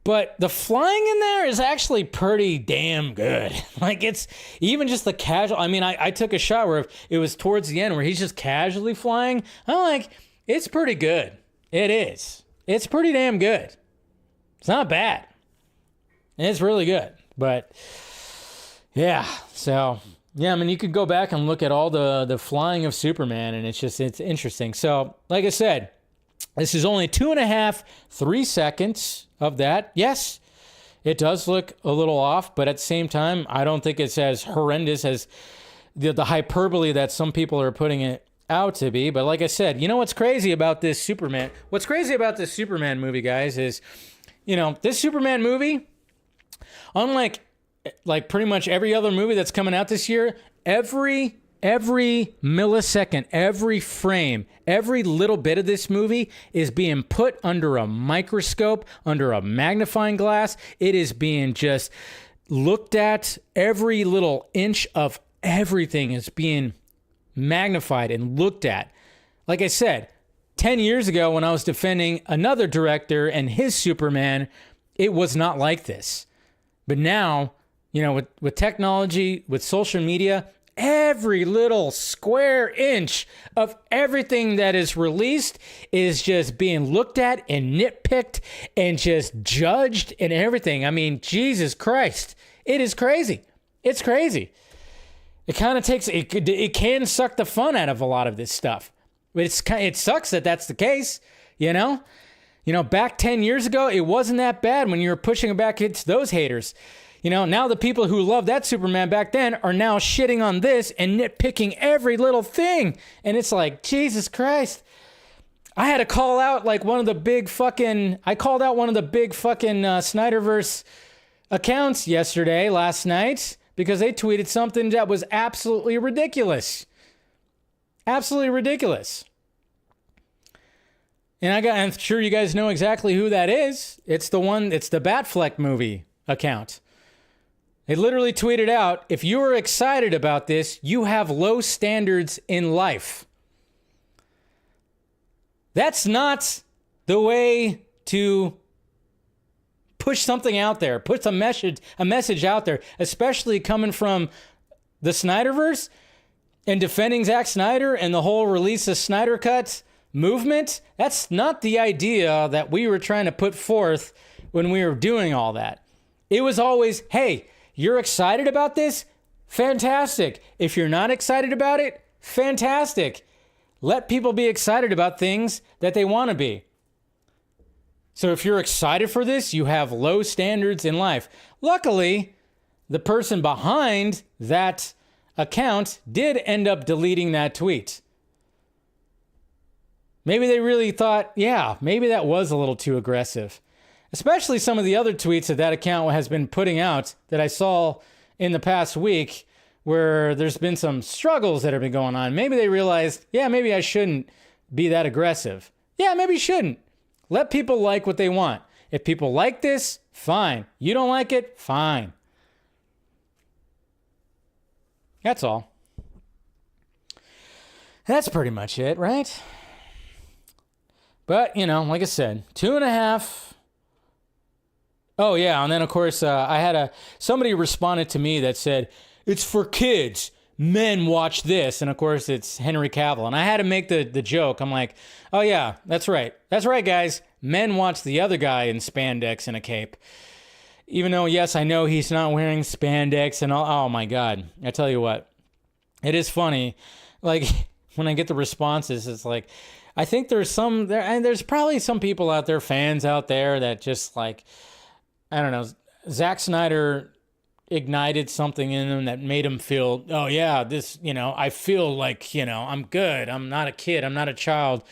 But the flying in there is actually pretty damn good. Like, it's even just the casual. I mean, I took a shot where it was towards the end where he's just casually flying. I'm like, it's pretty good. It is. It's pretty damn good. It's not bad. It's really good. But yeah, so yeah, I mean, you could go back and look at all the flying of Superman, and it's interesting. So, like I said, this is only 2.5, 3 seconds of that. Yes, it does look a little off, but at the same time, I don't think it's as horrendous as the hyperbole that some people are putting it out to be. But like I said, you know what's crazy about this Superman? What's crazy about this Superman movie, guys, is, you know, this Superman movie, unlike like pretty much every other movie that's coming out this year, every millisecond, every frame, every little bit of this movie is being put under a microscope, under a magnifying glass. It is being just looked at. Every little inch of everything is being magnified and looked at. Like I said, 10 years ago when I was defending another director and his Superman, it was not like this. But now, you know, with technology, with social media, every little square inch of everything that is released is just being looked at and nitpicked and just judged and everything. I mean, Jesus Christ, it is crazy. It's crazy. It kind of takes, it can suck the fun out of a lot of this stuff. But it sucks that that's the case, you know? You know, back 10 years ago, it wasn't that bad when you were pushing back against those haters. You know, now the people who loved that Superman back then are now shitting on this and nitpicking every little thing. And it's like, Jesus Christ. I had to call out like one of the big fucking Snyderverse accounts last night, because they tweeted something that was absolutely ridiculous. Absolutely ridiculous. And I'm sure you guys know exactly who that is. It's the Batfleck movie account. They literally tweeted out, if you are excited about this, you have low standards in life. That's not the way to push something out there, put a message out there, especially coming from the Snyderverse and defending Zack Snyder and the whole release of Snyder Cut movement. That's not the idea that we were trying to put forth when we were doing all that. It was always, hey, you're excited about this? Fantastic. If you're not excited about it, fantastic. Let people be excited about things that they want to be. So if you're excited for this, you have low standards in life. Luckily, the person behind that account did end up deleting that tweet. Maybe they really thought, yeah, maybe that was a little too aggressive. Especially some of the other tweets that account has been putting out that I saw in the past week, where there's been some struggles that have been going on. Maybe they realized, yeah, maybe I shouldn't be that aggressive. Yeah, maybe you shouldn't. Let people like what they want. If people like this, fine. You don't like it, fine. That's all. That's pretty much it, right? But, you know, like I said, 2.5. Oh, yeah, and then, of course, I had somebody responded to me that said, it's for kids. Men watch this. And, of course, it's Henry Cavill. And I had to make the joke. I'm like, oh, yeah, that's right. That's right, guys. Men watch the other guy in spandex and a cape. Even though, yes, I know he's not wearing spandex and all. Oh, my God. I tell you what. It is funny. Like, when I get the responses, it's like, I think there's probably some people out there, fans out there, that just like, I don't know, Zack Snyder ignited something in him that made him feel, oh yeah, this, you know, I feel like, you know, I'm good. I'm not a kid. I'm not a child.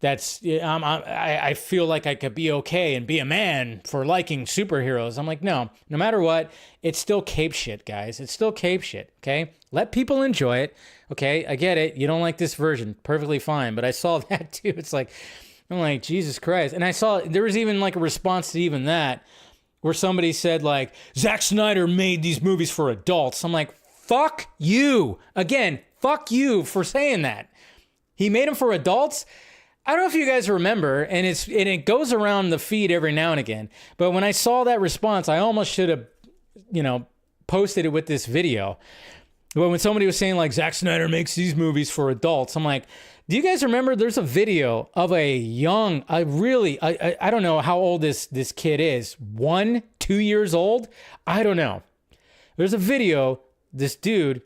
I feel like I could be okay and be a man for liking superheroes. I'm like, no matter what, it's still cape shit, guys. It's still cape shit, okay? Let people enjoy it, okay? I get it. You don't like this version. Perfectly fine. But I saw that too. It's like, I'm like, Jesus Christ. And I saw, there was even like a response to even that, where somebody said like, Zack Snyder made these movies for adults. I'm like, fuck you. Again, fuck you for saying that. He made them for adults. I don't know if you guys remember, and it goes around the feed every now and again, but when I saw that response, I almost should have, posted it with this video. But when somebody was saying like Zack Snyder makes these movies for adults, I'm like, do you guys remember there's a video of a young, I don't know how old this kid is, 1, 2 years old? I don't know. There's a video, this dude,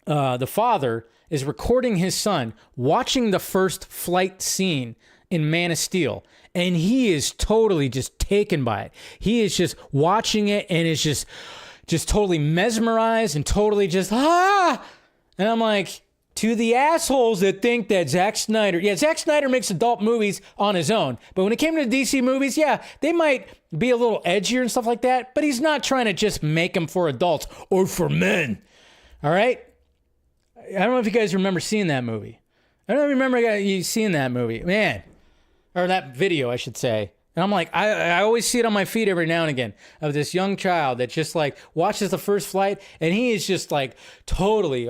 the father is recording his son watching the first flight scene in Man of Steel, and he is totally just taken by it. He is just watching it and is just totally mesmerized and totally just, And I'm like, to the assholes that think that Zack Snyder makes adult movies on his own. But when it came to the DC movies, yeah, they might be a little edgier and stuff like that, but he's not trying to just make them for adults or for men. All right? I don't know if you guys remember seeing that movie. I don't remember you seeing that movie. Man. Or that video, I should say. And I'm like, I always see it on my feed every now and again of this young child that just like watches the first flight and he is just like totally,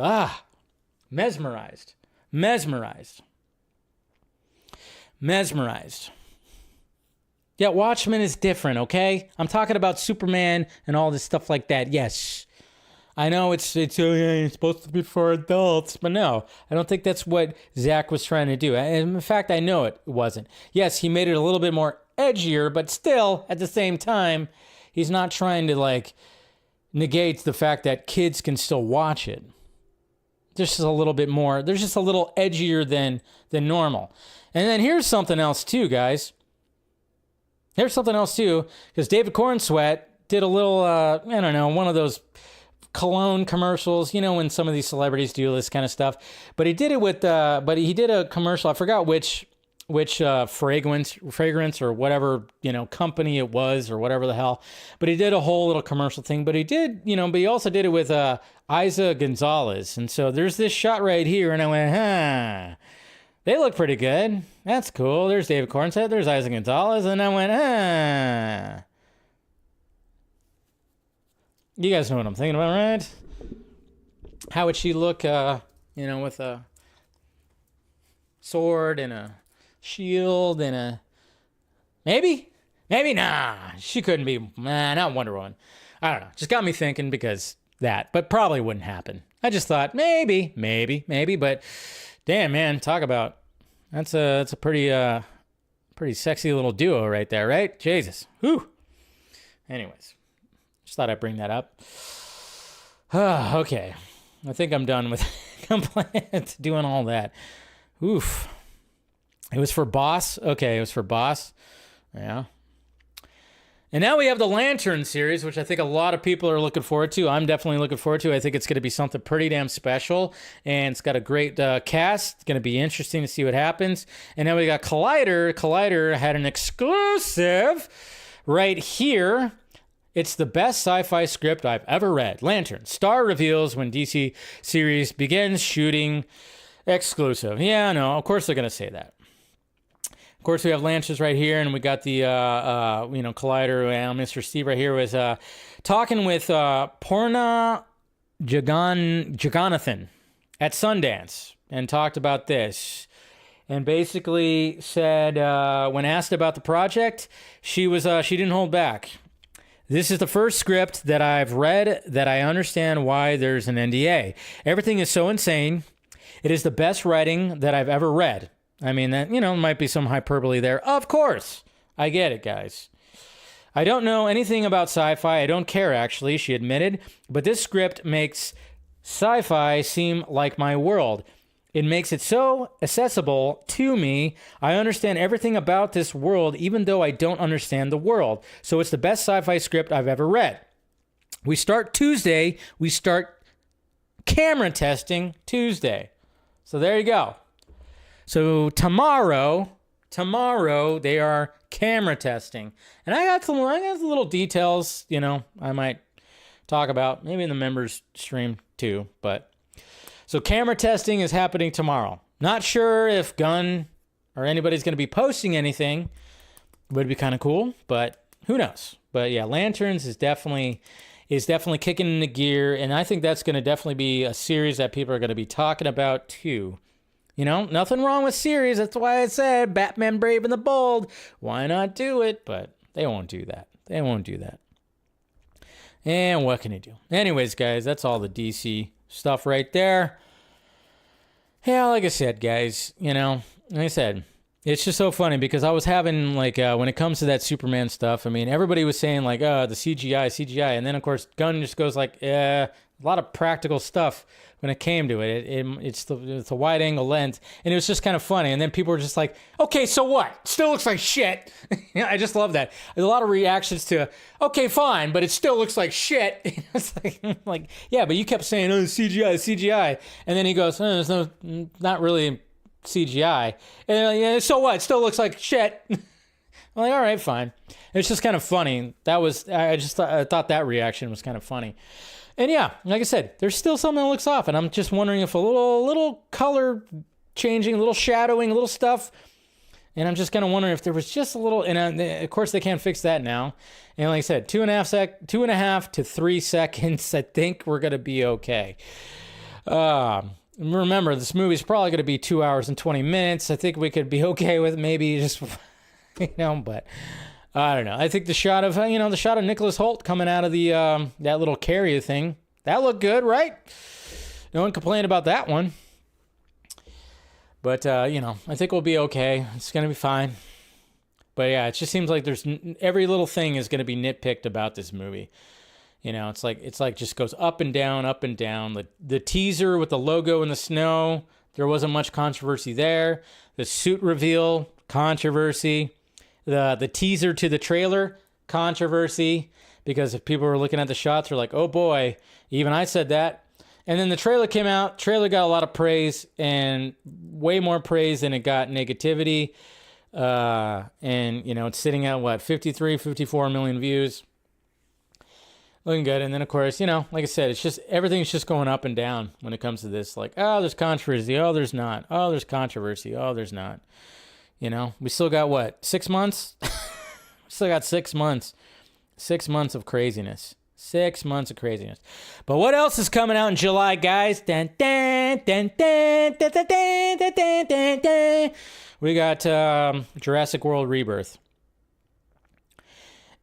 mesmerized. Yeah, Watchmen is different, okay? I'm talking about Superman and all this stuff like that. Yes. I know it's supposed to be for adults, but no, I don't think that's what Zach was trying to do. And in fact, I know it wasn't. Yes, he made it a little bit more edgier, but still, at the same time, he's not trying to like negate the fact that kids can still watch it. There's just a little bit more. There's just a little edgier than normal. And then here's something else too, guys. Here's something else too, because David Cornsweet did a little, one of those cologne commercials, when some of these celebrities do this kind of stuff. But he did it with, he did a commercial. I forgot which fragrance or whatever, company it was or whatever the hell. But he did a whole little commercial thing. But he did, but he also did it with Isa Gonzalez. And so there's this shot right here. And I went, they look pretty good. That's cool. There's David Cornsweet. There's Isa Gonzalez. And I went, You guys know what I'm thinking about, right? How would she look, with a sword and a shield and a... Maybe? Nah. She couldn't be... not Wonder Woman. I don't know. Just got me thinking because that. But probably wouldn't happen. I just thought, maybe. But damn, man, talk about... That's a pretty sexy little duo right there, right? Jesus. Whew. Anyways. Just thought I'd bring that up. Okay. I think I'm done with doing all that. Oof. It was for Boss. Okay, it was for Boss. Yeah. And now we have the Lantern series, which I think a lot of people are looking forward to. I'm definitely looking forward to. I think it's going to be something pretty damn special. And it's got a great cast. It's going to be interesting to see what happens. And now we got Collider. Collider had an exclusive right here. It's the best sci-fi script I've ever read. Lantern. Star reveals when DC series begins shooting exclusive. Yeah, no, of course they're going to say that. Of course, we have Lances right here, and we got the, Collider. And Mr. Steve right here was talking with Porna Jagannathan at Sundance and talked about this. And basically said, when asked about the project, she didn't hold back. This is the first script that I've read that I understand why there's an NDA. Everything is so insane. It is the best writing that I've ever read. I mean, that, might be some hyperbole there. Of course. I get it, guys. I don't know anything about sci-fi. I don't care, actually, she admitted. But this script makes sci-fi seem like my world. It makes it so accessible to me. I understand everything about this world, even though I don't understand the world. So it's the best sci-fi script I've ever read. We start Tuesday. We start camera testing Tuesday. So there you go. So tomorrow they are camera testing. And I got some little details, I might talk about maybe in the members stream too, but so camera testing is happening tomorrow. Not sure if Gunn or anybody's going to be posting anything. Would be kind of cool, but who knows? But yeah, Lanterns is definitely kicking into gear, and I think that's going to definitely be a series that people are going to be talking about too. You know, nothing wrong with series. That's why I said Batman Brave and the Bold. Why not do it? But they won't do that. They won't do that. And what can you do? Anyways, guys, that's all the DC stuff right there. Yeah, like I said, guys, you know, like I said, it's just so funny because I was having, like, when it comes to that Superman stuff, I mean, everybody was saying, like, the CGI. And then, of course, Gunn just goes, like, a lot of practical stuff when it came to it. It's a wide-angle lens. And it was just kind of funny. And then people were just like, okay, so what? Still looks like shit. I just love that. There's a lot of reactions to, okay, fine, but it still looks like shit. It's like, yeah, but you kept saying, oh, CGI. And then he goes, there's not really CGI. And they're like, yeah, so what? It still looks like shit. I'm like, all right, fine. It's just kind of funny. I thought that reaction was kind of funny. And yeah, like I said, there's still something that looks off, and I'm just wondering if a little color changing, a little shadowing, a little stuff, and I'm just kind of wondering if there was just a little, and of course they can't fix that now. And like I said, 2.5 to 3 seconds, I think we're going to be okay. Remember, this movie's probably going to be 2 hours and 20 minutes. I think we could be okay with maybe just, but I don't know. I think the shot of Nicholas Hoult coming out of the that little carrier thing, that looked good, right? No one complained about that one. But I think we'll be okay. It's gonna be fine. But yeah, it just seems like there's every little thing is gonna be nitpicked about this movie. It's like just goes up and down, up and down. The teaser with the logo in the snow, there wasn't much controversy there. The suit reveal, controversy. The teaser to the trailer, controversy, because if people were looking at the shots, they're like, oh boy, even I said that. And then the trailer came out. Trailer got a lot of praise, and way more praise than it got negativity. And it's sitting at 53, 54 million views. Looking good. And then of course, like I said, it's just everything's just going up and down when it comes to this. Like, oh, there's controversy. Oh, there's not. Oh, there's controversy. Oh, there's not. We still got 6 months? Still got 6 months. 6 months of craziness. 6 months of craziness. But what else is coming out in July, guys? Dun, dun, dun, dun, dun, dun, dun, dun, dun, dun. We got Jurassic World Rebirth.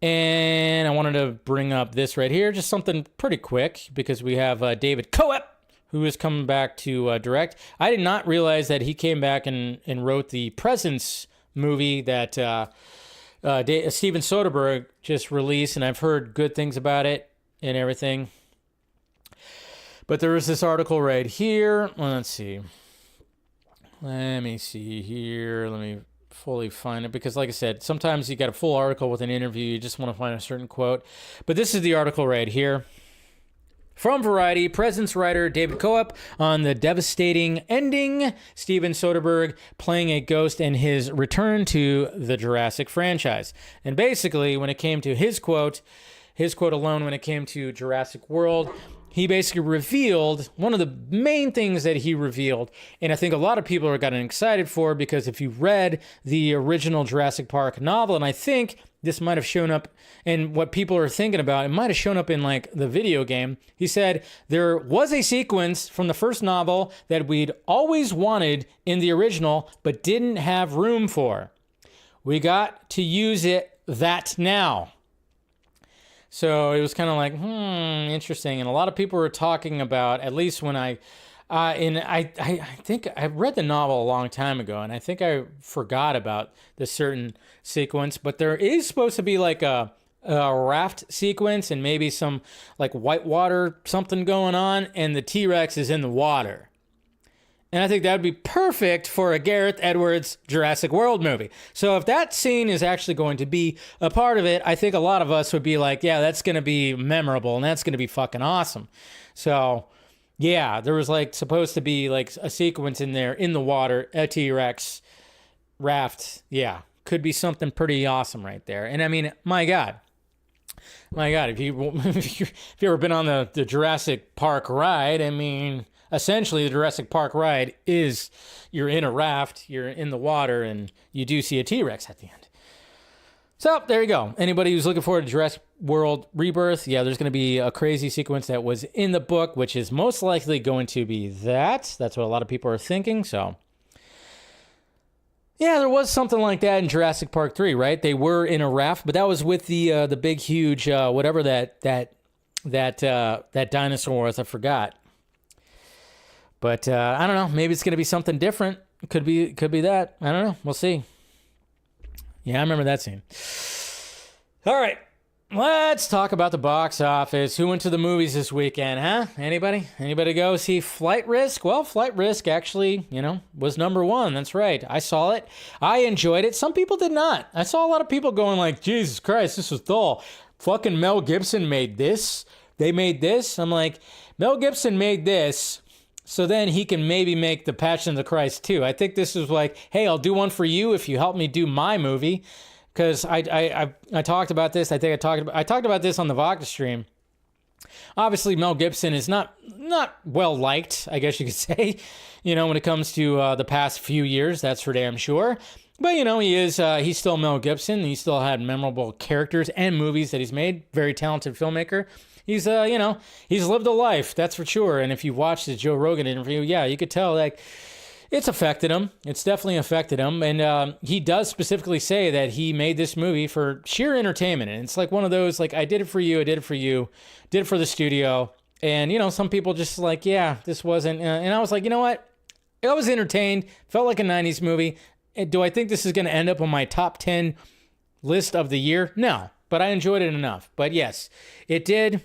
And I wanted to bring up this right here, just something pretty quick, because we have David Coep, who is coming back to direct. I did not realize that he came back and wrote the Presence movie that Steven Soderbergh just released, and I've heard good things about it and everything. But there was this article right here. Let's see. Let me see here. Let me fully find it, because like I said, sometimes you got a full article with an interview, you just want to find a certain quote. But this is the article right here. From Variety, Presence writer David Coep on the devastating ending, Steven Soderbergh playing a ghost in his return to the Jurassic franchise. And basically, when it came to his quote alone, when it came to Jurassic World, he basically revealed one of the main things that he revealed, and I think a lot of people are getting excited for, because if you read the original Jurassic Park novel, and I think this might have shown up in what people are thinking about, it might have shown up in like the video game. He said there was a sequence from the first novel that we'd always wanted in the original, but didn't have room for. We got to use that now. So it was kind of like, interesting. And a lot of people were talking about, at least when I think I read the novel a long time ago, and I think I forgot about this certain sequence, but there is supposed to be like a raft sequence and maybe some like whitewater something going on, and the T-Rex is in the water. And I think that would be perfect for a Gareth Edwards Jurassic World movie. So if that scene is actually going to be a part of it, I think a lot of us would be like, yeah, that's going to be memorable and that's going to be fucking awesome. So yeah, there was like supposed to be like a sequence in there in the water, a T-Rex raft. Yeah, could be something pretty awesome right there. And I mean, my God, if you've ever been on the Jurassic Park ride, I mean, essentially the Jurassic Park ride is you're in a raft, you're in the water, and you do see a T-Rex at the end. So there you go. Anybody who's looking forward to Jurassic World Rebirth, yeah, there's going to be a crazy sequence that was in the book, which is most likely going to be that. That's what a lot of people are thinking. So Yeah, there was something like that in Jurassic Park 3, right? They were in a raft, but that was with the big, huge, whatever that dinosaur was. I forgot. But I don't know. Maybe it's going to be something different. Could be that. I don't know. We'll see. Yeah, I remember that scene. All right. Let's talk about the box office. Who went to the movies this weekend, huh? Anybody? Anybody go see Flight Risk? Well, Flight Risk actually, was number one. That's right. I saw it. I enjoyed it. Some people did not. I saw a lot of people going like, Jesus Christ, this was dull. Fucking Mel Gibson made this. They made this. I'm like, Mel Gibson made this, so then he can maybe make The Passion of the Christ too. I think this was like, hey, I'll do one for you if you help me do my movie. Because I talked about this. I think I talked about this on the Vodka stream. Obviously, Mel Gibson is not well liked, I guess you could say, when it comes to the past few years. That's for damn sure. But he's still Mel Gibson. He still had memorable characters and movies that he's made. Very talented filmmaker. He's he's lived a life, that's for sure. And if you watched his Joe Rogan interview, yeah, you could tell like it's affected him. It's definitely affected him. And he does specifically say that he made this movie for sheer entertainment. And it's like one of those, like, I did it for you, I did it for you, did it for the studio. And, some people just like, yeah, this wasn't. And I was like, you know what? I was entertained. Felt like a 90s movie. And do I think this is going to end up on my top 10 list of the year? No. But I enjoyed it enough. But yes, it did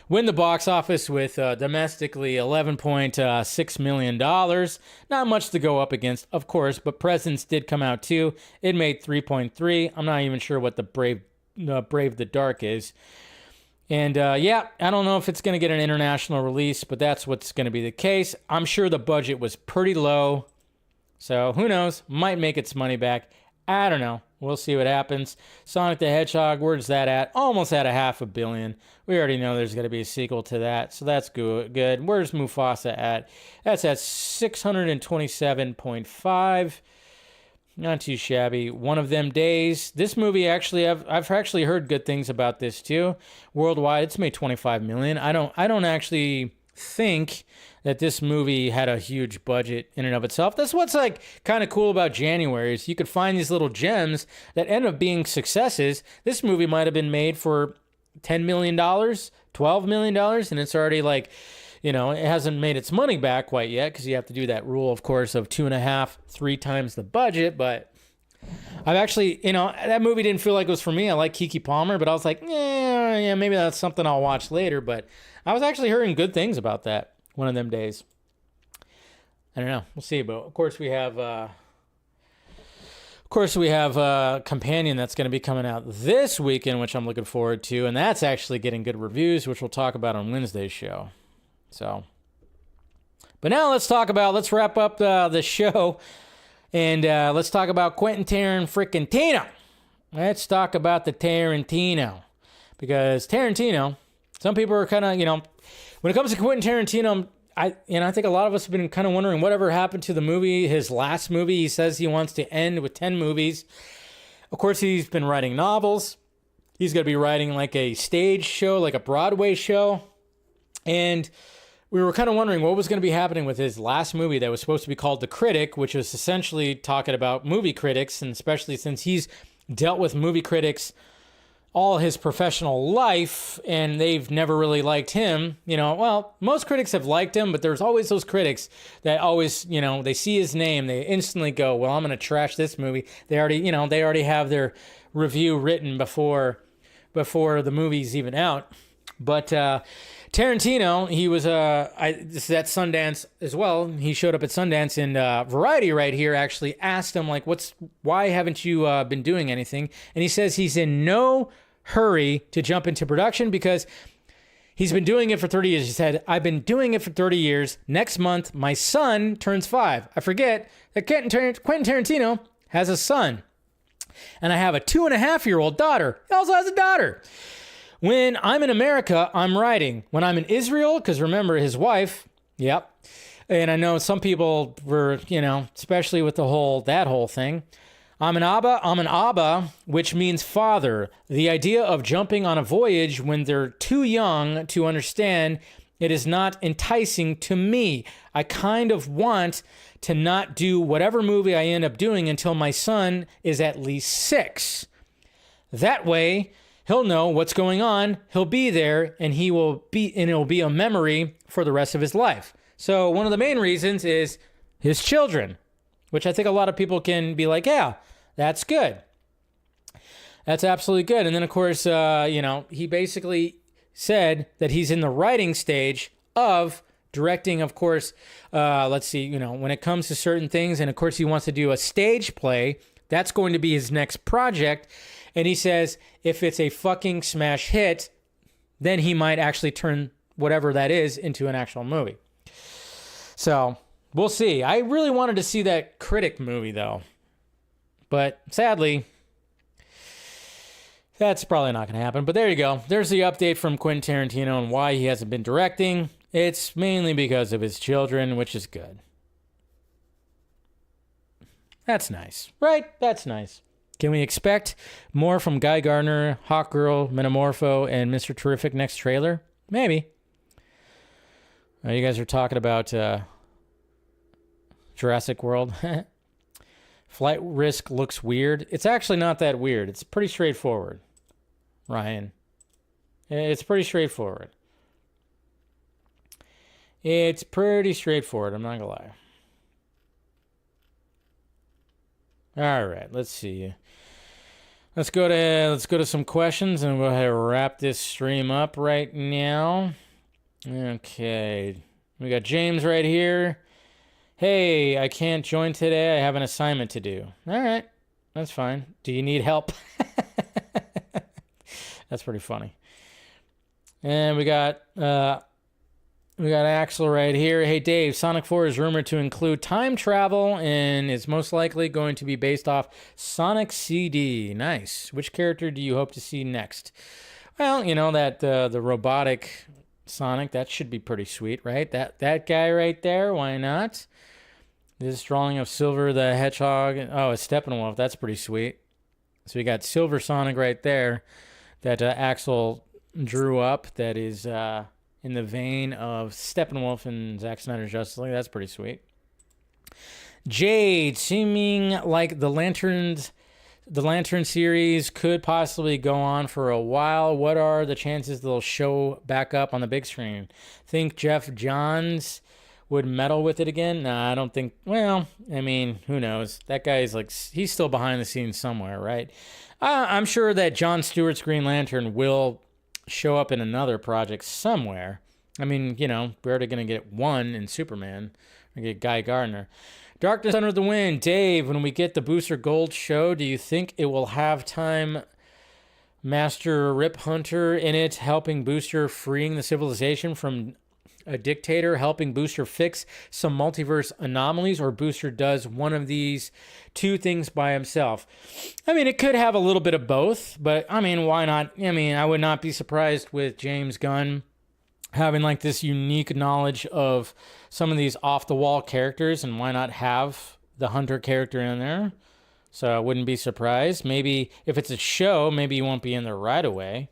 win the box office with domestically $11.6 million. Not much to go up against, of course, but Presence did come out too. It made 3.3. I'm not even sure what the Brave the Dark is. And I don't know if it's going to get an international release, but that's what's going to be the case. I'm sure the budget was pretty low. So who knows? Might make its money back. I don't know. We'll see what happens. Sonic the Hedgehog, where's that at? Almost at $500 million. We already know there's going to be a sequel to that, so that's good. Where's Mufasa at? That's at 627.5. Not too shabby. One of Them Days. This movie actually, I've actually heard good things about this too. Worldwide, it's made $25 million. I don't actually think that this movie had a huge budget in and of itself. That's what's like kind of cool about January is you could find these little gems that end up being successes. This movie might have been made for $10 million, $12 million, and it's already like, it hasn't made its money back quite yet because you have to do that rule, of course, of 2.5, 3 times the budget. But I've actually, that movie didn't feel like it was for me. I like Keke Palmer, but I was like, yeah, maybe that's something I'll watch later. But I was actually hearing good things about that. One of Them Days. I don't know. We'll see. But of course we have Companion that's going to be coming out this weekend, which I'm looking forward to, and that's actually getting good reviews, which we'll talk about on Wednesday's show. So, but now let's wrap up the show, and let's talk about Quentin Tarantino. Let's talk about the Tarantino, because Tarantino, some people are kind of, when it comes to Quentin Tarantino, I think a lot of us have been kind of wondering whatever happened to the movie, his last movie. He says he wants to end with 10 movies. Of course, he's been writing novels. He's going to be writing like a stage show, like a Broadway show. And we were kind of wondering what was going to be happening with his last movie that was supposed to be called The Critic, which was essentially talking about movie critics, and especially since he's dealt with movie critics all his professional life, and they've never really liked him. Well, most critics have liked him, but there's always those critics that always, they see his name, they instantly go, well, I'm going to trash this movie. They already have their review written before the movie's even out. But Tarantino, he was this is at Sundance as well. He showed up at Sundance, and Variety right here actually asked him like, why haven't you been doing anything? And he says he's in no hurry to jump into production because he's been doing it for 30 years. He said, I've been doing it for 30 years. Next month, my son turns 5. I forget that Quentin Tarantino has a son, and I have a 2.5-year-old daughter. He also has a daughter. When I'm in America, I'm writing. When I'm in Israel, because remember his wife, yep. And I know some people were, especially with that whole thing. I'm an Abba, which means father. The idea of jumping on a voyage when they're too young to understand It is not enticing to me. I kind of want to not do whatever movie I end up doing until my son is at least 6. That way, he'll know what's going on, he'll be there, and it'll be a memory for the rest of his life. So one of the main reasons is his children, which I think a lot of people can be like, yeah, that's good. That's absolutely good. And then, of course, he basically said that he's in the writing stage of directing, of course, when it comes to certain things. And, of course, he wants to do a stage play. That's going to be his next project. And he says if it's a fucking smash hit, then he might actually turn whatever that is into an actual movie. So we'll see. I really wanted to see that Critic movie, though. But sadly, that's probably not going to happen. But there you go. There's the update from Quentin Tarantino on why he hasn't been directing. It's mainly because of his children, which is good. That's nice, right? That's nice. Can we expect more from Guy Gardner, Hawkgirl, Metamorpho, and Mr. Terrific next trailer? Maybe. You guys are talking about Jurassic World. Flight risk looks weird. It's actually not that weird. It's pretty straightforward, Ryan. It's pretty straightforward. It's pretty straightforward. I'm not gonna lie. All right, let's see. Let's go to some questions and we'll go ahead and wrap this stream up right now. Okay, we got James right here. Hey, I can't join today. I have an assignment to do. All right, that's fine. Do you need help? That's pretty funny. And we got Axel right here. Hey, Dave, Sonic 4 is rumored to include time travel and is most likely going to be based off Sonic CD. Nice. Which character do you hope to see next? Well, that the robotic Sonic, that should be pretty sweet, right? That guy right there, why not? This drawing of Silver the Hedgehog. Oh, it's Steppenwolf. That's pretty sweet. So we got Silver Sonic right there that Axel drew up that is in the vein of Steppenwolf and Zack Snyder's Justice League. That's pretty sweet. Jade, seeming like the Lantern series could possibly go on for a while. What are the chances they'll show back up on the big screen? Think Jeff Johns would meddle with it again? Nah, I don't think. Well, I mean, who knows? That guy's he's still behind the scenes somewhere, right? I'm sure that Jon Stewart's Green Lantern will show up in another project somewhere. I mean, we're already going to get one in Superman. We get Guy Gardner. Darkness Under the Wind. Dave, when we get the Booster Gold show, do you think it will have Time Master Rip Hunter in it, helping Booster freeing the civilization from a dictator, helping Booster fix some multiverse anomalies, or Booster does one of these two things by himself? I mean, it could have a little bit of both, but I mean, why not? I mean, I would not be surprised with James Gunn having this unique knowledge of some of these off-the-wall characters, and why not have the Hunter character in there? So I wouldn't be surprised. Maybe if it's a show, maybe you won't be in there right away.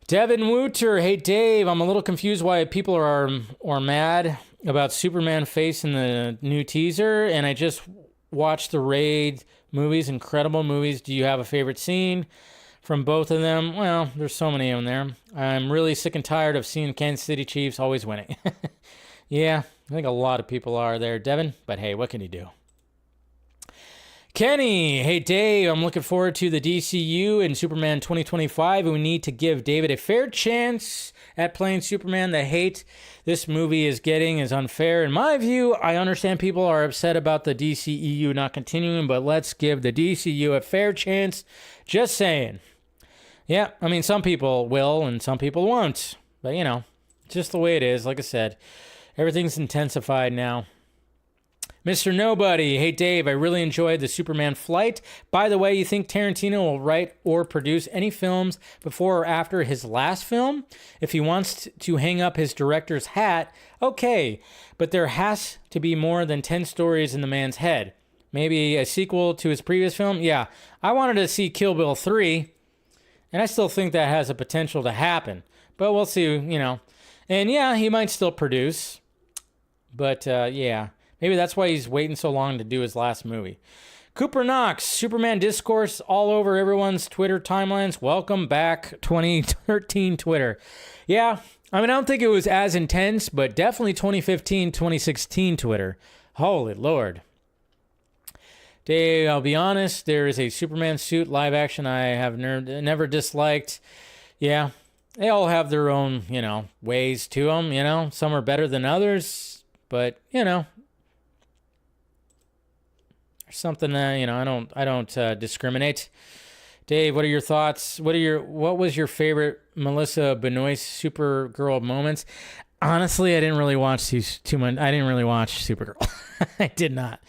Devin Wooter, hey Dave, I'm a little confused why people are mad about Superman face in the new teaser, and I just watched the Raid movies, incredible movies. Do you have a favorite scene from both of them? Well, there's so many of them there. I'm really sick and tired of seeing Kansas City Chiefs always winning. Yeah, I think a lot of people are there, Devin, but hey, what can you do? Kenny, hey Dave, I'm looking forward to the DCU in Superman 2025, and we need to give David a fair chance at playing Superman. The hate this movie is getting is unfair. In my view, I understand people are upset about the DCEU not continuing, but let's give the DCU a fair chance. Just saying. Yeah, I mean, some people will and some people won't, but just the way it is. Like I said, everything's intensified now. Mr. Nobody, hey Dave, I really enjoyed the Superman flight. By the way, you think Tarantino will write or produce any films before or after his last film? If he wants to hang up his director's hat, okay, but there has to be more than 10 stories in the man's head. Maybe a sequel to his previous film? Yeah, I wanted to see Kill Bill 3, and I still think that has a potential to happen. But we'll see, And yeah, he might still produce. But yeah, maybe that's why he's waiting so long to do his last movie. Cooper Knox, Superman Discourse all over everyone's Twitter timelines. Welcome back, 2013 Twitter. Yeah, I mean, I don't think it was as intense, but definitely 2015, 2016 Twitter. Holy Lord. Dave, I'll be honest, there is a Superman suit live action I have never disliked. Yeah, they all have their own, ways to them, Some are better than others, but, something I don't discriminate. Dave, what are your thoughts? What was your favorite Melissa Benoist Supergirl moments? Honestly, I didn't really watch too much. I didn't really watch Supergirl. I did not.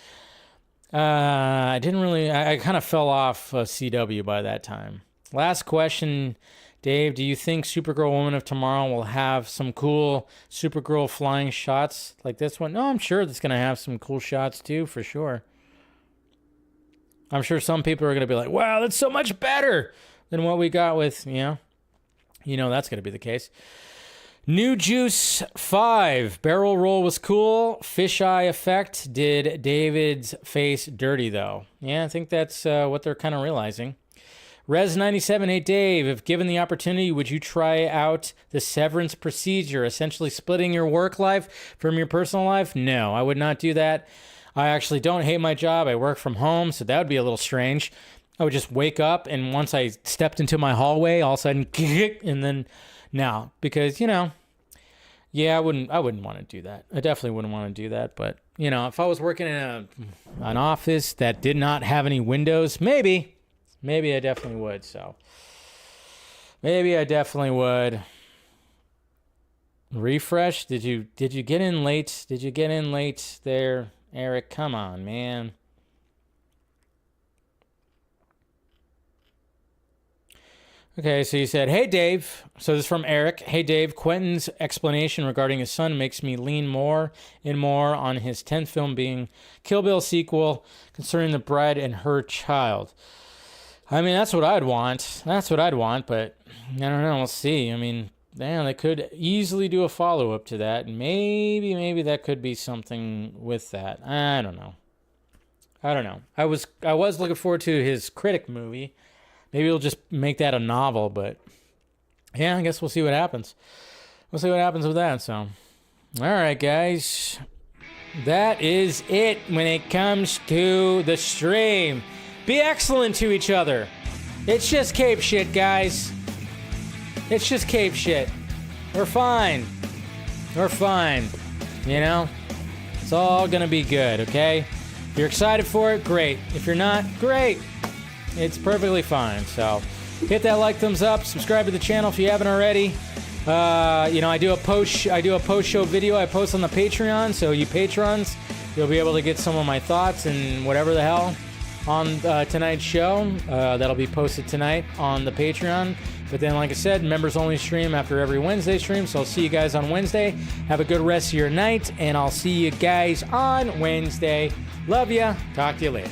I kind of fell off CW by that time. Last question, Dave, do you think Supergirl Woman of Tomorrow will have some cool Supergirl flying shots like this one? No, I'm sure it's going to have some cool shots too, for sure. I'm sure some people are going to be like, wow, that's so much better than what we got with, that's going to be the case. New Juice 5. Barrel roll was cool. Fisheye effect did David's face dirty, though. Yeah, I think that's what they're kind of realizing. Res97, hey Dave, if given the opportunity, would you try out the severance procedure, essentially splitting your work life from your personal life? No, I would not do that. I actually don't hate my job. I work from home, so that would be a little strange. I would just wake up, and once I stepped into my hallway, all of a sudden, and then, no, because, yeah, I wouldn't want to do that. I definitely wouldn't want to do that, but, if I was working in an office that did not have any windows, maybe I definitely would, so. Maybe I definitely would. Refresh, did you get in late? Did you get in late there? Eric, come on, man. Okay, so you said, hey, Dave. So this is from Eric. Hey, Dave, Quentin's explanation regarding his son makes me lean more and more on his 10th film being Kill Bill sequel concerning the bride and her child. I mean, that's what I'd want. But I don't know. We'll see. I mean, damn, they could easily do a follow-up to that. Maybe that could be something with that. I don't know. I was looking forward to his Critic movie. Maybe he'll just make that a novel, but yeah, I guess we'll see what happens. We'll see what happens with that, so. All right, guys. That is it when it comes to the stream. Be excellent to each other. It's just cape shit, guys. It's just cape shit. We're fine. It's all gonna be good, okay? If you're excited for it, great. If you're not, great. It's perfectly fine. So hit that like, thumbs up, subscribe to the channel if you haven't already. I do a post-show video I post on the Patreon, so you patrons, you'll be able to get some of my thoughts and whatever the hell on tonight's show. That'll be posted tonight on the Patreon. But then, like I said, members only stream after every Wednesday stream, so I'll see you guys on Wednesday. Have a good rest of your night, and I'll see you guys on Wednesday. Love ya. Talk to you later.